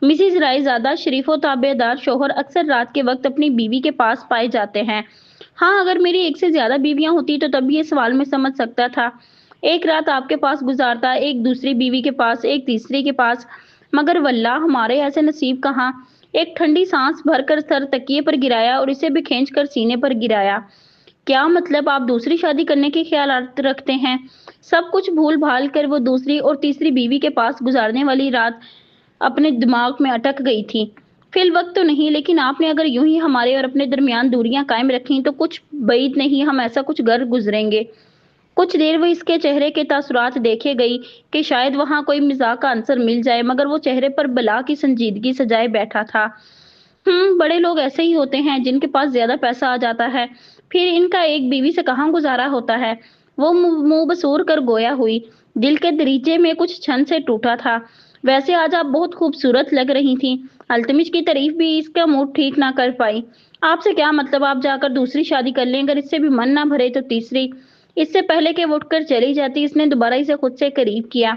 मिसिज रायजादा शरीफ व ताबेदार शोहर अक्सर रात के वक्त अपनी बीवी के पास पाए जाते हैं। हाँ, अगर मेरी एक से ज्यादा बीवियां होती तो तब ये सवाल मैं समझ सकता था। एक रात आपके पास गुजारता, एक दूसरी बीवी के पास, एक तीसरी के पास, मगर वल्लाह हमारे ऐसे नसीब कहाँ। एक ठंडी सांस भरकर सर तकिए पर गिराया और इसे भी खींच कर सीने पर गिराया। क्या मतलब, आप दूसरी शादी करने के ख्याल रखते हैं? सब कुछ भूल भाल कर वो दूसरी और तीसरी बीवी के पास गुजारने वाली रात अपने दिमाग में अटक गई थी। फिल वक्त तो नहीं, लेकिन आपने अगर यूं ही हमारे और अपने दरमियान दूरियां कायम रखी तो कुछ बैद नहीं हम ऐसा कुछ घर गुजरेंगे। कुछ देर वो इसके चेहरे के तासुरात देखे गई कि शायद वहां कोई मिजाक का आंसर मिल जाए, मगर वो चेहरे पर बला की संजीदगी सजाए बैठा था। बड़े लोग ऐसे ही होते हैं जिनके पास ज्यादा पैसा आ जाता है, फिर इनका एक बीवी से कहाँ गुजारा होता है। वो मुंह बसूर कर गोया हुई, दिल के दरीचे में कुछ क्षण से टूटा था। वैसे आज आप बहुत खूबसूरत लग रही थी। अल्तमिश की तारीफ भी इसका मूड ठीक ना कर पाई। आपसे क्या मतलब, आप जाकर दूसरी शादी कर लें, अगर इससे भी मन ना भरे तो तीसरी। इससे पहले कि वो उठकर चली जाती, इसने दोबारा इसे खुद से करीब किया।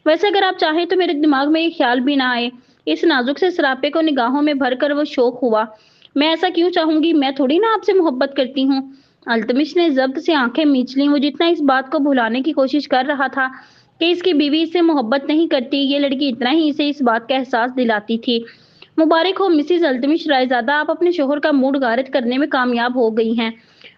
वैसे अगर आप चाहें तो मेरे दिमाग में ये ख्याल भी ना आए। इस नाजुक से सरापे को निगाहों में भरकर वो शौक हुआ। मैं ऐसा क्यों चाहूंगी, मैं थोड़ी ना आपसे मोहब्बत करती हूँ। अल्तमिश ने जब्त से आंखें मींच लीं। वो जितना इस बात को भुलाने की कोशिश कर रहा था कि इसकी बीवी इससे मोहब्बत नहीं करती, ये लड़की इतना ही इसे इस बात का एहसास दिलाती थी। मुबारक हो मिसिज अल्तमिश रायजादा, आप अपने शोहर का मूड गारिद करने में कामयाब हो गई हैं।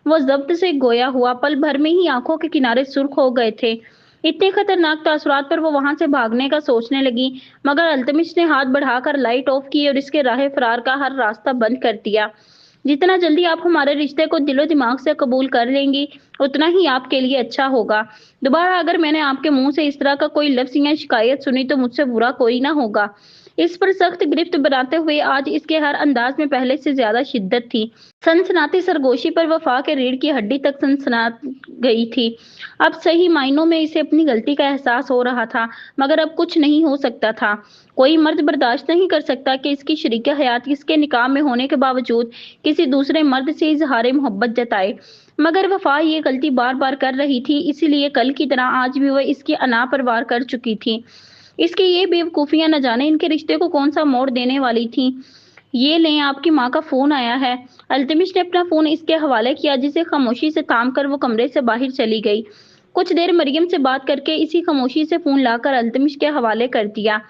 वो जब्त से गोया हुआ, पल भर में ही आंखों के किनारे सुर्ख हो गए थे। इतने खतरनाक तासुरात पर वो वहां से भागने का सोचने लगी, मगर अल्तमिश ने हाथ बढ़ाकर लाइट ऑफ की और इसके राह फरार का हर रास्ता बंद कर दिया। जितना जल्दी आप हमारे रिश्ते को दिलो दिमाग से कबूल कर लेंगी, उतना ही आपके लिए अच्छा होगा। दोबारा अगर मैंने आपके मुंह से इस तरह का कोई लफ्ज या शिकायत सुनी तो मुझसे बुरा कोई ना होगा। इस पर सख्त गिरफ्त बनाते हुए आज इसके हर अंदाज में पहले से ज्यादा शिद्दत थी। सनसनाती सरगोशी पर वफा के रीढ़ की हड्डी तक सनसना गई थी। अब सही मायनों में इसे अपनी गलती का एहसास हो रहा था, मगर अब कुछ नहीं हो सकता था। कोई मर्द बर्दाश्त नहीं कर सकता कि इसकी शरीक हयात इसके निकाह में होने के बावजूद किसी दूसरे मर्द से इजहार मोहब्बत जताए। मगर वफा ये गलती बार बार कर रही थी, इसीलिए कल की तरह आज भी वह इसकी अना परवार कर चुकी थी। इसकी ये बेवकूफियां न जाने इनके रिश्ते को कौन सा मोड़ देने वाली थी। ये लें, आपकी माँ का फोन आया है। अल्तमिश ने अपना फोन इसके हवाले किया, जिसे खामोशी से थाम कर वो कमरे से बाहर चली गई। कुछ देर मरियम से बात करके इसी खामोशी से फोन लाकर अल्तमिश के हवाले कर दिया।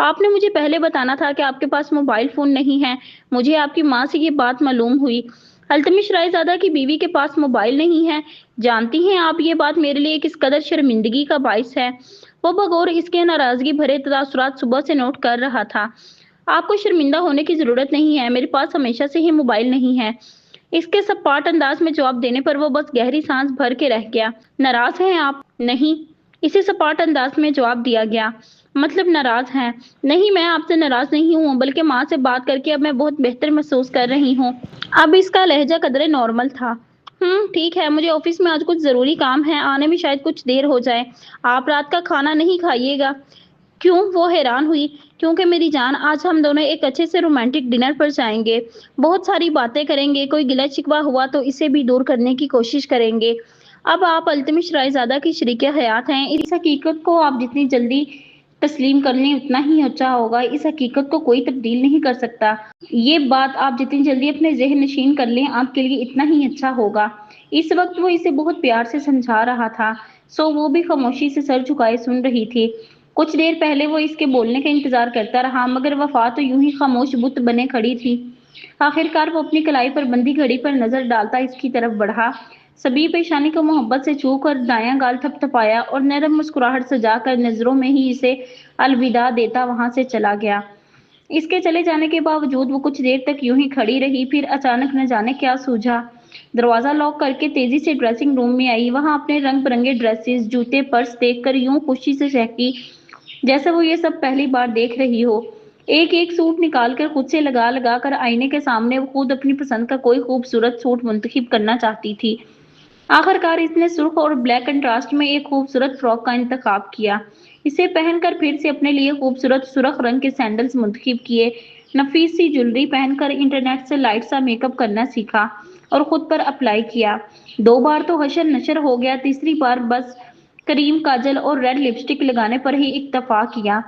आपने मुझे पहले बताना था कि आपके पास मोबाइल फोन नहीं है। मुझे आपकी माँ से ये बात मालूम हुई। अल्तमिश रायजादा की बीवी के पास मोबाइल नहीं है। जानती हैं आप, ये बात मेरे लिए किस कदर शर्मिंदगी का बाइस है। वो बगौर इसके नाराजगी भरे तासुरात सुबह से नोट कर रहा था। आपको शर्मिंदा होने की जरूरत नहीं है, मेरे पास हमेशा से ही मोबाइल नहीं है। इसके सपाट अंदाज में जवाब देने पर वो बस गहरी सांस भर के रह गया। नाराज हैं आप? नहीं, इसे सपाट अंदाज में जवाब दिया गया। मतलब नाराज हैं? नहीं, मैं आपसे नाराज नहीं हूँ, बल्कि माँ से बात करके अब मैं बहुत बेहतर महसूस कर रही हूँ। अब इसका लहजा कदरे नॉर्मल था। ठीक है, मुझे ऑफिस में आज कुछ जरूरी काम है, आने में शायद कुछ देर हो जाए। आप रात का खाना नहीं खाइएगा? क्यों? वो हैरान हुई। क्योंकि मेरी जान, आज हम दोनों एक अच्छे से रोमांटिक डिनर पर जाएंगे। बहुत सारी बातें करेंगे, कोई गिला शिकवा हुआ तो इसे भी दूर करने की कोशिश करेंगे। अब आप अल्तमिश रायजादा की शरीके हयात हैं। इस हकीकत को आप जितनी जल्दी तस्लीम कर लें उतना ही अच्छा होगा। इस हकीकत को कोई तब्दील नहीं कर सकता। ये बात आप जितनी जल्दी अपने जहन नशीन कर लें, आपके लिए इतना ही अच्छा होगा। इस वक्त वो इसे बहुत प्यार से समझा रहा था, सो वो भी खामोशी से सर झुकाए सुन रही थी। कुछ देर पहले वो इसके बोलने का इंतजार करता रहा, मगर वफा तो यूं ही खामोश बुत बने खड़ी थी। आखिरकार वो अपनी कलाई पर बंधी घड़ी पर नजर डालता इसकी तरफ बढ़ा। सभी पेशानी को मोहब्बत से छू कर दायां गाल थपथपाया और नरम मुस्कुराहट सजाकर नजरों में ही इसे अलविदा देता वहां से चला गया। इसके चले जाने के बावजूद वो कुछ देर तक यूं ही खड़ी रही, फिर अचानक न जाने क्या सूझा। दरवाजा लॉक करके तेजी से ड्रेसिंग रूम में आई। वहां अपने रंग बिरंगे ड्रेसेस, जूते, पर्स देखकर यूं खुशी से चहकी जैसे वो ये सब पहली बार देख रही हो। एक एक सूट निकाल कर खुद से लगा लगा कर आईने के सामने वो खुद अपनी पसंद का कोई खूबसूरत सूट मुंतखब करना चाहती थी। आखिरकार इसने सुर्ख और ब्लैक कंट्रास्ट में एक खूबसूरत फ्रॉक का इंतखाब किया। इसे पहनकर फिर से अपने लिए खूबसूरत सुर्ख रंग के सैंडल्स मुंतखब किए। नफीस सी ज्वेलरी पहनकर इंटरनेट से लाइट सा मेकअप करना सीखा और खुद पर अप्लाई किया। 2 बार तो हशर नशर हो गया, तीसरी बार बस क्रीम काजल और रेड लिपस्टिक लगाने पर ही इक्तफा किया।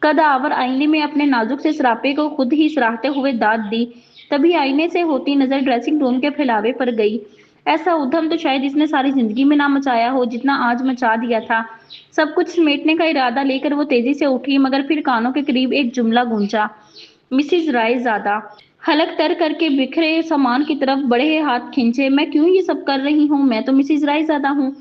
कदावर आईने में अपने नाजुक से सरापे को खुद ही सराहते हुए दाद दी। तभी आईने से होती नजर ड्रेसिंग रूम के फैलावे पर गई। ऐसा उद्यम तो शायद इसने सारी जिंदगी में ना मचाया हो जितना आज मचा दिया था। सब कुछ समेटने का इरादा लेकर वो तेजी से उठी, मगर फिर कानों के करीब एक जुमला गूंजा। मिसिज रायजादा। हलक तर करके बिखरे सामान की तरफ बड़े हाथ खींचे। मैं क्यों ये सब कर रही हूँ? मैं तो मिसिज रायजादा हूँ।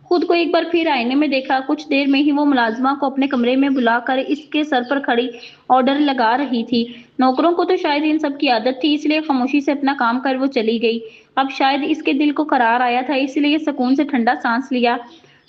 खुद को एक बार फिर आईने में देखा। कुछ देर में ही वो मुलाजिमा को अपने कमरे में बुलाकर इसके सर पर खड़ी ऑर्डर लगा रही थी। नौकरों को तो शायद इन सब की आदत थी, इसलिए खामोशी से अपना काम कर वो चली गई। अब शायद इसके दिल को करार आया था, इसलिए सुकून से ठंडा सांस लिया।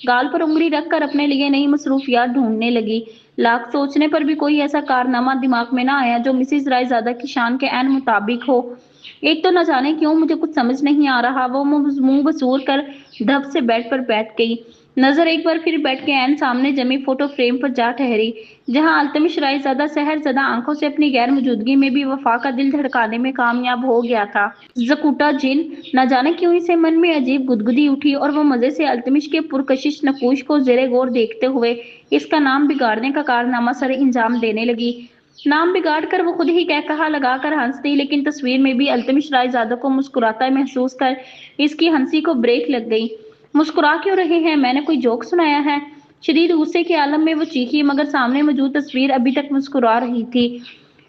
गाल पर उंगली रखकर अपने लिए नई मसरूफियात ढूंढने लगी। लाख सोचने पर भी कोई ऐसा कारनामा दिमाग में ना आया जो मिसिज रायजादा की शान के ऐन मुताबिक हो। एक तो न जाने क्यों मुझे कुछ समझ नहीं आ रहा, वो मुंह बसूर कर धप से बेड पर बैठ गई। नजर एक बार फिर बेड के ऐन सामने जमी फोटो फ्रेम पर जा ठहरी, जहां अल्तमिश रायजादा सहरजदा आंखों से अपनी गैर मौजूदगी में भी वफा का दिल धड़काने में कामयाब हो गया था। जकूटा जिन। न जाने क्यों इसे मन में अजीब गुदगुदी उठी और वो मजे से अल्तमिश के पुरकशिश नकूश को जेरे गौर देखते हुए इसका नाम बिगाड़ने का कारनामा सर इंजाम देने लगी। नाम बिगाड़ कर वो खुद ही कह कहा लगा कर हंस दी, लेकिन तस्वीर में भी अल्तमिश रायजादा को मुस्कुराता महसूस कर इसकी हंसी को ब्रेक लग गई। मुस्कुरा क्यों रहे हैं? मैंने कोई जोक सुनाया है? शदीद गुस्से के आलम में वो चीखी, मगर सामने मौजूद तस्वीर अभी तक मुस्कुरा रही थी।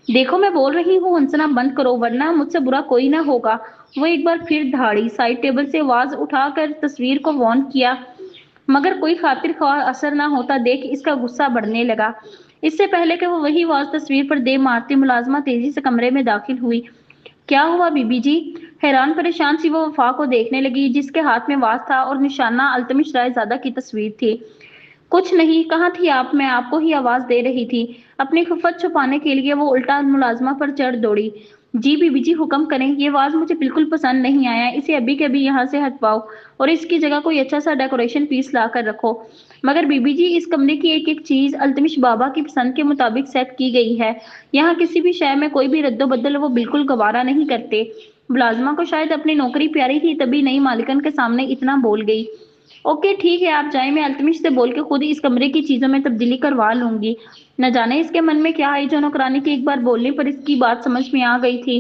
देखो, मैं बोल रही हूँ, हंसना बंद करो वरना मुझसे बुरा कोई ना होगा। वो एक बार फिर धाड़ी साइड टेबल से आवाज उठाकर तस्वीर को वॉन किया, मगर कोई खातिर ख्वाह असर ना होता देख इसका गुस्सा बढ़ने लगा। इससे पहले कि वो वही आवाज तस्वीर पर दे मारती, मुलाजमा तेजी से कमरे में दाखिल हुई। क्या हुआ बीबी जी? हैरान परेशान सी वो वफा को देखने लगी, जिसके हाथ में वाज था और निशाना अल्तमिश रायजादा की तस्वीर थी। कुछ नहीं, कहाँ थी आप? मैं आपको ही आवाज दे रही थी। अपनी खुफत छुपाने के लिए वो उल्टा मुलाजमा पर चढ़ दौड़ी। जी बीबी जी, हुक्म करें। ये आवाज मुझे बिल्कुल पसंद नहीं आया, इसे अभी के अभी यहाँ से हटवाओ और इसकी जगह कोई अच्छा सा डेकोरेशन पीस ला कर रखो। मगर बीबी जी, इस कमरे की एक एक चीज अल्तमिश बाबा की पसंद के मुताबिक सेट की गई है। यहाँ किसी भी शय में कोई भी रद्दो बदल वो बिल्कुल गवारा नहीं करते। मुलाजमा को शायद अपनी नौकरी प्यारी थी, तभी नई मालिकन के सामने इतना बोल गई। ओके ठीक है, आप जाएं, मैं अल्तमिश से बोल के खुद ही इस कमरे की चीजों में तब्दीली करवा लूंगी। न जाने इसके मन में क्या आई जो नौकरानी की एक बार बोलने पर इसकी बात समझ में आ गई थी।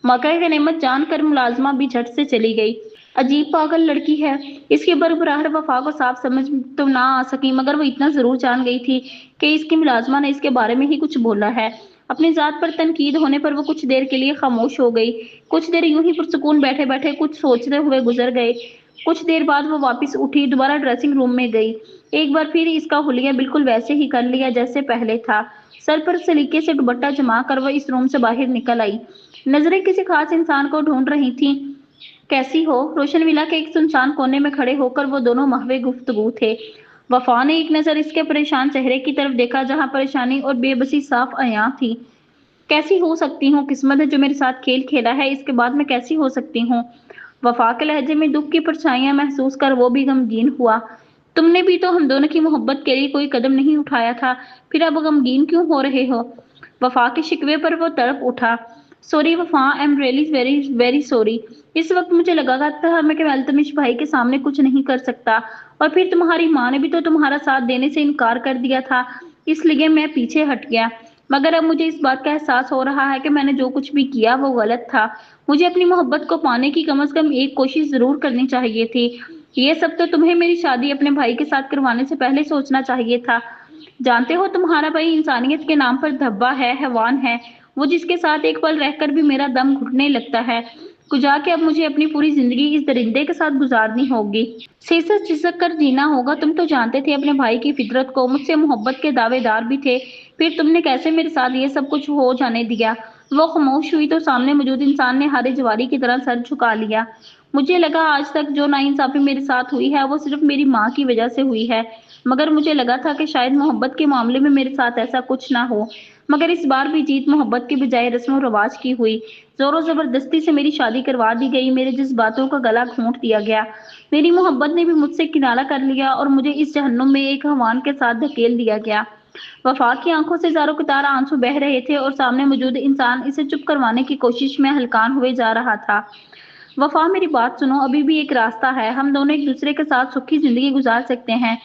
मौका की नेमत जानकर मुलाजमा भी झट से चली गई। अजीब पागल लड़की है। इसके बरबराह वफा को साफ समझ तो ना आ सकी, मगर वो इतना जरूर जान गई थी कि इसकी मुलाजमा ने इसके बारे में ही कुछ बोला है। अपनी जात पर तनकीद होने पर वो कुछ देर के लिए खामोश हो गई। कुछ देर यूं ही पुरसुकून बैठे बैठे कुछ सोचते हुए गुजर गए। कुछ देर बाद वो वापस उठी, दोबारा ड्रेसिंग रूम में गई। एक बार फिर इसका हुलिया बिल्कुल वैसे ही कर लिया जैसे पहले था। सर पर सलीके से दुपट्टा जमा कर वो इस रूम से बाहर निकल आई। नजरें किसी खास इंसान को ढूंढ रही थी। कैसी हो? रोशन विला के एक सुनसान कोने में खड़े होकर वो दोनों महवे गुफ्तगू थे। वफा ने एक नजर इसके परेशान चेहरे की तरफ देखा, जहां परेशानी और बेबसी साफ आया थी। कैसी हो सकती हूँ? किस्मत है जो मेरे साथ खेल खेला है, इसके बाद मैं कैसी हो सकती हूँ? वफा के लहजे में दुख की परछाइयां महसूस कर वो भी गमगीन हुआ। तुमने भी तो हम दोनों की मोहब्बत के लिए कोई कदम नहीं उठाया था, फिर अब गमगीन क्यों हो रहे हो? वफा के शिकवे पर वो तड़प उठा। सॉरी वफा, I am really very very sorry. इस वक्त मुझे लगा था मैं कि अल्तमिश भाई के सामने कुछ नहीं कर सकता, और फिर तुम्हारी माँ ने भी तो तुम्हारा साथ देने से इनकार कर दिया था, इसलिए मैं पीछे हट गया। मगर अब मुझे इस बात का एहसास हो रहा है कि मैंने जो कुछ भी किया वो गलत था। मुझे अपनी मोहब्बत को पाने की कम से कम एक कोशिश जरूर करनी चाहिए थी। ये सब तो तुम्हें मेरी शादी अपने भाई के साथ करवाने से पहले सोचना चाहिए था। जानते हो, तुम्हारा भाई इंसानियत के नाम पर धब्बा है, हैवान है। वो जिसके साथ एक पल रहकर भी मेरा दम घुटने लगता है। गुजार के अब मुझे अपनी पूरी जिंदगी इस दरिंदे के साथ गुजारनी होगी। सिसक सिसक कर जीना होगा। तुम तो जानते थे अपने भाई की फितरत को, मुझसे मोहब्बत के दावेदार भी थे, फिर तुमने कैसे मेरे साथ ये सब कुछ हो जाने दिया? वो खामोश हुई तो सामने मौजूद इंसान ने हारे जवारी की तरह सर झुका लिया। मुझे लगा आज तक जो नाइंसाफी मेरे साथ हुई है वो सिर्फ मेरी माँ की वजह से हुई है, मगर मुझे लगा था कि शायद मोहब्बत के मामले में मेरे साथ ऐसा कुछ ना हो। मगर इस बार भी जीत मोहब्बत के बजाय रस्म रिवाज की हुई। जोरों जबरदस्ती से मेरी शादी करवा दी गई, मेरे जज्बातों का गला घोंट दिया गया। मेरी मोहब्बत ने भी मुझसे किनारा कर लिया और मुझे इस जहन्नुम में एक हवान के साथ धकेल दिया गया। वफा की आंखों से ज़ारों कतार आंसू बह रहे थे और सामने मौजूद इंसान इसे चुप करवाने की कोशिश में हलकान हुए जा रहा था। वफा, मेरी बात सुनो, अभी भी एक रास्ता है। हम दोनों एक दूसरे के साथ सुखी जिंदगी गुजार सकते हैं।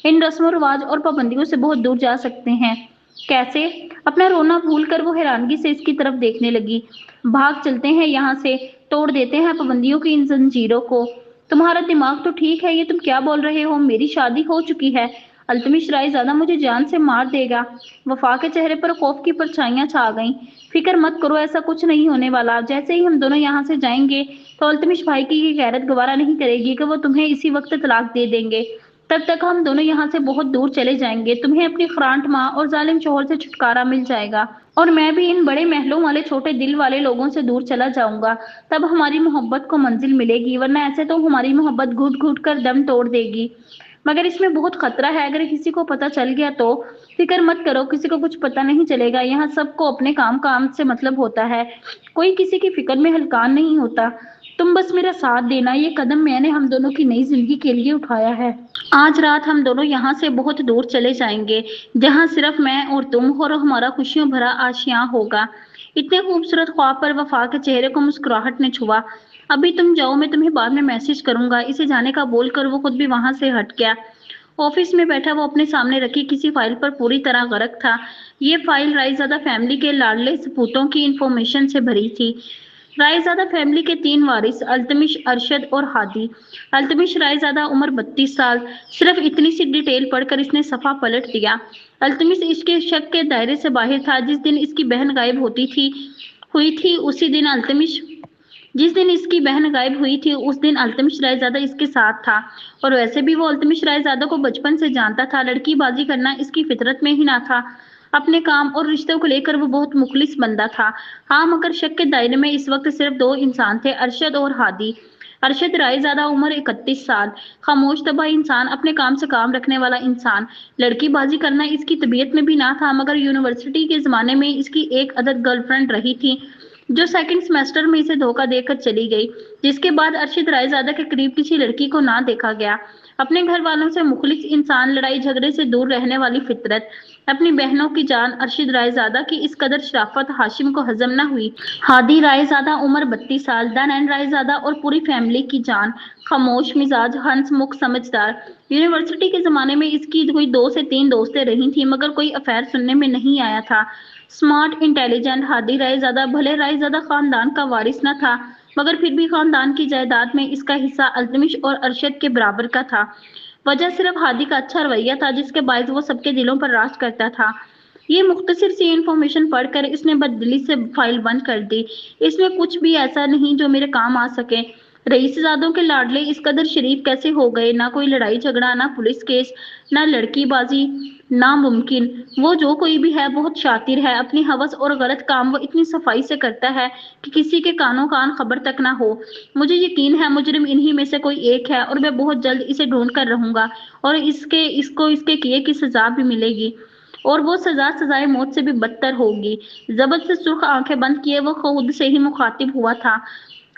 इन रस्मों रिवाज और पाबंदियों से बहुत दूर जा सकते हैं। कैसे? अपना रोना भूल कर वो हैरानगी से इसकी तरफ देखने लगी। भाग चलते हैं यहाँ से, तोड़ देते हैं पाबंदियों की इन जंजीरों को। तुम्हारा दिमाग तो ठीक है, ये तुम क्या बोल रहे हो? मेरी शादी हो चुकी है। अल्तमिश रायजादा मुझे जान से मार देगा। वफा के चेहरे पर खौफ की परछाइयां छा गईं। फिक्र मत करो, ऐसा कुछ नहीं होने वाला। जैसे ही हम दोनों यहाँ से जाएंगे तो अल्तमिश भाई की ये गैरत गवारा नहीं करेगी कि वो तुम्हें इसी वक्त तलाक दे देंगे। तब तक हम दोनों यहाँ से बहुत दूर चले जाएंगे। तुम्हें अपनी खरांट माँ और जालिम शोहर से छुटकारा मिल जाएगा और मैं भी इन बड़े महलों वाले छोटे दिल वाले लोगों से दूर चला जाऊंगा। तब हमारी मोहब्बत को मंजिल मिलेगी, वरना ऐसे तो हमारी मोहब्बत घुट घुट कर दम तोड़ देगी। मगर इसमें बहुत खतरा है, अगर किसी को पता चल गया तो? फिक्र मत करो, किसी को कुछ पता नहीं चलेगा। यहाँ सबको अपने काम काम से मतलब होता है, कोई किसी की फिक्र में हलकान नहीं होता। तुम बस मेरा साथ देना, ये कदम मैंने हम दोनों की नई जिंदगी के लिए उठाया है। आज रात हम दोनों यहाँ से बहुत दूर चले जाएंगे, जहाँ सिर्फ मैं और तुम और हमारा खुशियों भरा आशियां होगा। इतने खूबसूरत ख्वाब पर वफा के चेहरे को मुस्कुराहट ने छुआ। अभी तुम जाओ, मैं तुम्हें बाद में मैसेज करूंगा। इसे जाने का बोलकर वो खुद भी वहां से हट गया। ऑफिस में बैठा वो अपने सामने रखी किसी फाइल पर पूरी तरह गर्क था। ये फाइल रायजादा फैमिली के लाडले सपूतों की इंफॉर्मेशन से भरी थी। रायजादा फैमिली के 3 वारिस अल्तमिश, अरशद और हादी। अल्तमिश रायजादा, उम्र 32 साल। सिर्फ इतनी सी डिटेल पढ़कर इसने सफा पलट दिया। अल्तमिश इसके शक के दायरे से बाहर था। जिस दिन इसकी बहन गायब हुई थी उसी दिन अल्तमिश जिस दिन इसकी बहन गायब हुई थी उस दिन अल्तमिश रायजादा इसके साथ था। और वैसे भी वो अल्तमिश रायजादा को बचपन से जानता था। लड़कीबाजी करना इसकी फितरत में ही ना था। अपने काम और रिश्तों को लेकर वो बहुत मुखलिस बंदा था। हाँ, मगर शक के दायरे में इस वक्त सिर्फ 2 इंसान थे, अरशद और हादी। अरशद रायजादा, उम्र 31 साल, खामोश तबा इंसान, अपने काम से काम रखने वाला इंसान। लड़कीबाजी करना इसकी तबीयत में भी ना था, मगर यूनिवर्सिटी के जमाने में इसकी एक अदद गर्लफ्रेंड रही थी जो सेकंड सेमेस्टर में इसे धोखा देकर चली गई, जिसके बाद अरशद रायजादा के करीब किसी लड़की को ना देखा गया। अपने घर वालों से मुखलिस इंसान, लड़ाई झगड़े से दूर रहने वाली फितरत। अपनी बहनों की जान अरशद रायजादा की इस कदर शराफत हाशिम को हजम न हुई। हादी रायजादा, उम्र 32 साल, दानैन रायजादा और पूरी फैमिली की जान, खामोश मिजाज, हंसमुख, समझदार। यूनिवर्सिटी के जमाने में इसकी कोई 2 से 3 दोस्तें रही थी, मगर कोई अफेयर सुनने में नहीं आया था। स्मार्ट, इंटेलिजेंट हादी रायजादा भले रायजादा खानदान का वारिस न था, मगर फिर भी खानदान की जायदाद में इसका हिस्सा अल्तमिश और अरशद के बराबर का था। वजह सिर्फ हादी का अच्छा रवैया था, जिसके बायस वो सबके दिलों पर राज करता था। ये मुख्तसर सी इंफॉर्मेशन पढ़कर इसने बददिली से फाइल बंद कर दी। इसमें कुछ भी ऐसा नहीं जो मेरे काम आ सके। रईसजादों के लाडले इस कदर शरीफ कैसे हो गए? ना कोई लड़ाई झगड़ा, ना पुलिस केस, ना लड़कीबाजी, नामुमकिन। वो जो कोई भी है बहुत शातिर है। अपनी हवस और गलत काम वो इतनी सफाई से करता है कि किसी के कानों कान खबर तक ना हो। मुझे यकीन है मुजरिम इन्हीं में से कोई एक है और मैं बहुत जल्द इसे ढूंढ कर रहूंगा और इसको इसके किए की सजा भी मिलेगी, और वो सजा सजाए मौत से भी बदतर होगी। जबत से सुर्ख आंखें बंद किए वो खुद से ही मुखातिब हुआ था।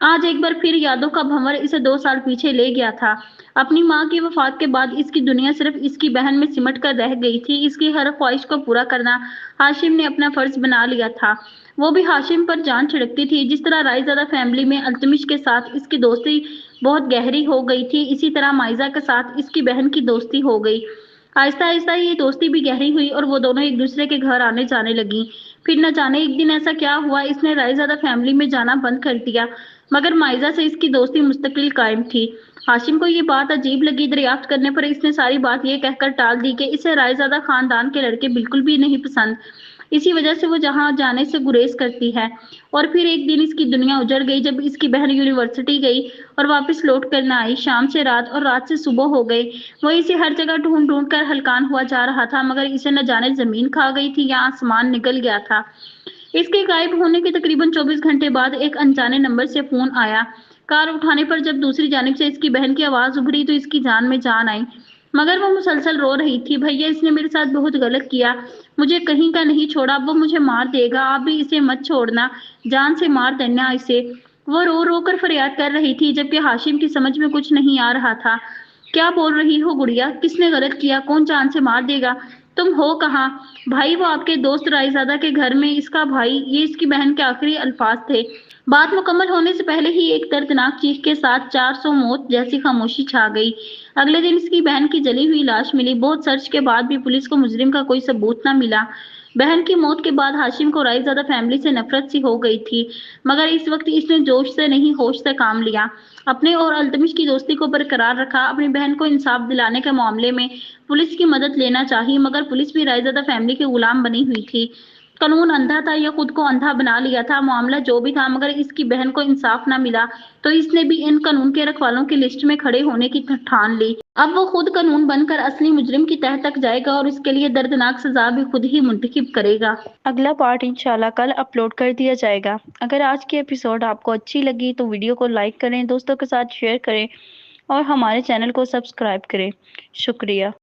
आज एक बार फिर यादों का भंवर इसे 2 साल पीछे ले गया था। अपनी माँ की वफात के बाद इसकी दुनिया सिर्फ इसकी बहन में सिमट कर रह गई थी। इसकी हर ख्वाहिश को पूरा करना हाशिम ने अपना फर्ज बना लिया था। वो भी हाशिम पर जान छिड़कती थी। जिस तरह रायजादा फैमिली में अल्तमिश के साथ इसकी दोस्ती बहुत गहरी हो गई थी, इसी तरह माइजा के साथ इसकी बहन की दोस्ती हो गई। आहिस्ता आहिस्ता ये दोस्ती भी गहरी हुई और वो दोनों एक दूसरे के घर आने जाने लगी। फिर न जाने एक दिन ऐसा क्या हुआ, इसने रायजादा फैमिली में जाना बंद कर दिया, मगर माइजा से इसकी दोस्ती मुस्तकिल कायम थी। हाशिम को ये बात अजीब लगी। दरियाफ्त करने पर इसने सारी बात ये कहकर टाल दी कि इसे रायजादा खानदान के लड़के बिल्कुल भी नहीं पसंद, इसी वजह से वो जहां जाने से गुरेज करती है। और फिर एक दिन इसकी दुनिया उजड़ गई जब इसकी बहन यूनिवर्सिटी गई और वापस लौट कर न आई। शाम से रात और रात से सुबह हो गई। वो इसे हर जगह ढूंढ ढूंढ कर हलकान हुआ जा रहा था, मगर इसे न जाने जमीन खा गई थी या आसमान निकल गया था। इसके गायब होने के तकरीबन 24 घंटे बाद एक अनजाने नंबर से फोन आया। कार उठाने पर जब दूसरी जानिब से इसकी बहन की आवाज उभरी तो इसकी जान में जान आई। मगर वो मुसलसल रो रही थी। भैया इसने मेरे साथ बहुत गलत किया, मुझे कहीं का नहीं छोड़ा, वो मुझे मार देगा, आप भी इसे मत छोड़ना, जान से मार देना इसे। वो रो रो कर फरियाद कर रही थी, जबकि हाशिम की समझ में कुछ नहीं आ रहा था। क्या बोल रही हो गुड़िया, किसने गलत किया, कौन जान से मार देगा, तुम हो कहाँ? भाई वो आपके दोस्त रायजादा के घर में, इसका भाई, ये इसकी बहन के आखिरी अल्फाज थे। बात मुकम्मल होने से पहले ही एक दर्दनाक चीख के साथ 400 मौत जैसी खामोशी छा गई। अगले दिन इसकी बहन की जली हुई लाश मिली। बहुत सर्च के बाद भी पुलिस को मुजरिम का कोई सबूत न मिला। बहन की मौत के बाद हाशिम को रायजादा फैमिली से नफरत सी हो गई थी, मगर इस वक्त इसने जोश से नहीं होश से काम लिया। अपने और अल्तमिश की दोस्ती को बरकरार रखा। अपनी बहन को इंसाफ दिलाने के मामले में पुलिस की मदद लेना चाहिए, मगर पुलिस भी रायजादा फैमिली के गुलाम बनी हुई थी। कानून अंधा था या खुद को अंधा बना लिया था, मामला जो भी था, मगर इसकी बहन को इंसाफ ना मिला तो इसने भी इन कानून के रखवालों की लिस्ट में खड़े होने की ठान ली। अब वो खुद कानून बनकर असली मुजरिम की तह तक जाएगा और इसके लिए दर्दनाक सजा भी खुद ही मुंतखब करेगा। अगला पार्ट इंशाल्लाह कल अपलोड कर दिया जाएगा। अगर आज की एपिसोड आपको अच्छी लगी तो वीडियो को लाइक करें, दोस्तों के साथ शेयर करें और हमारे चैनल को सब्सक्राइब करें। शुक्रिया।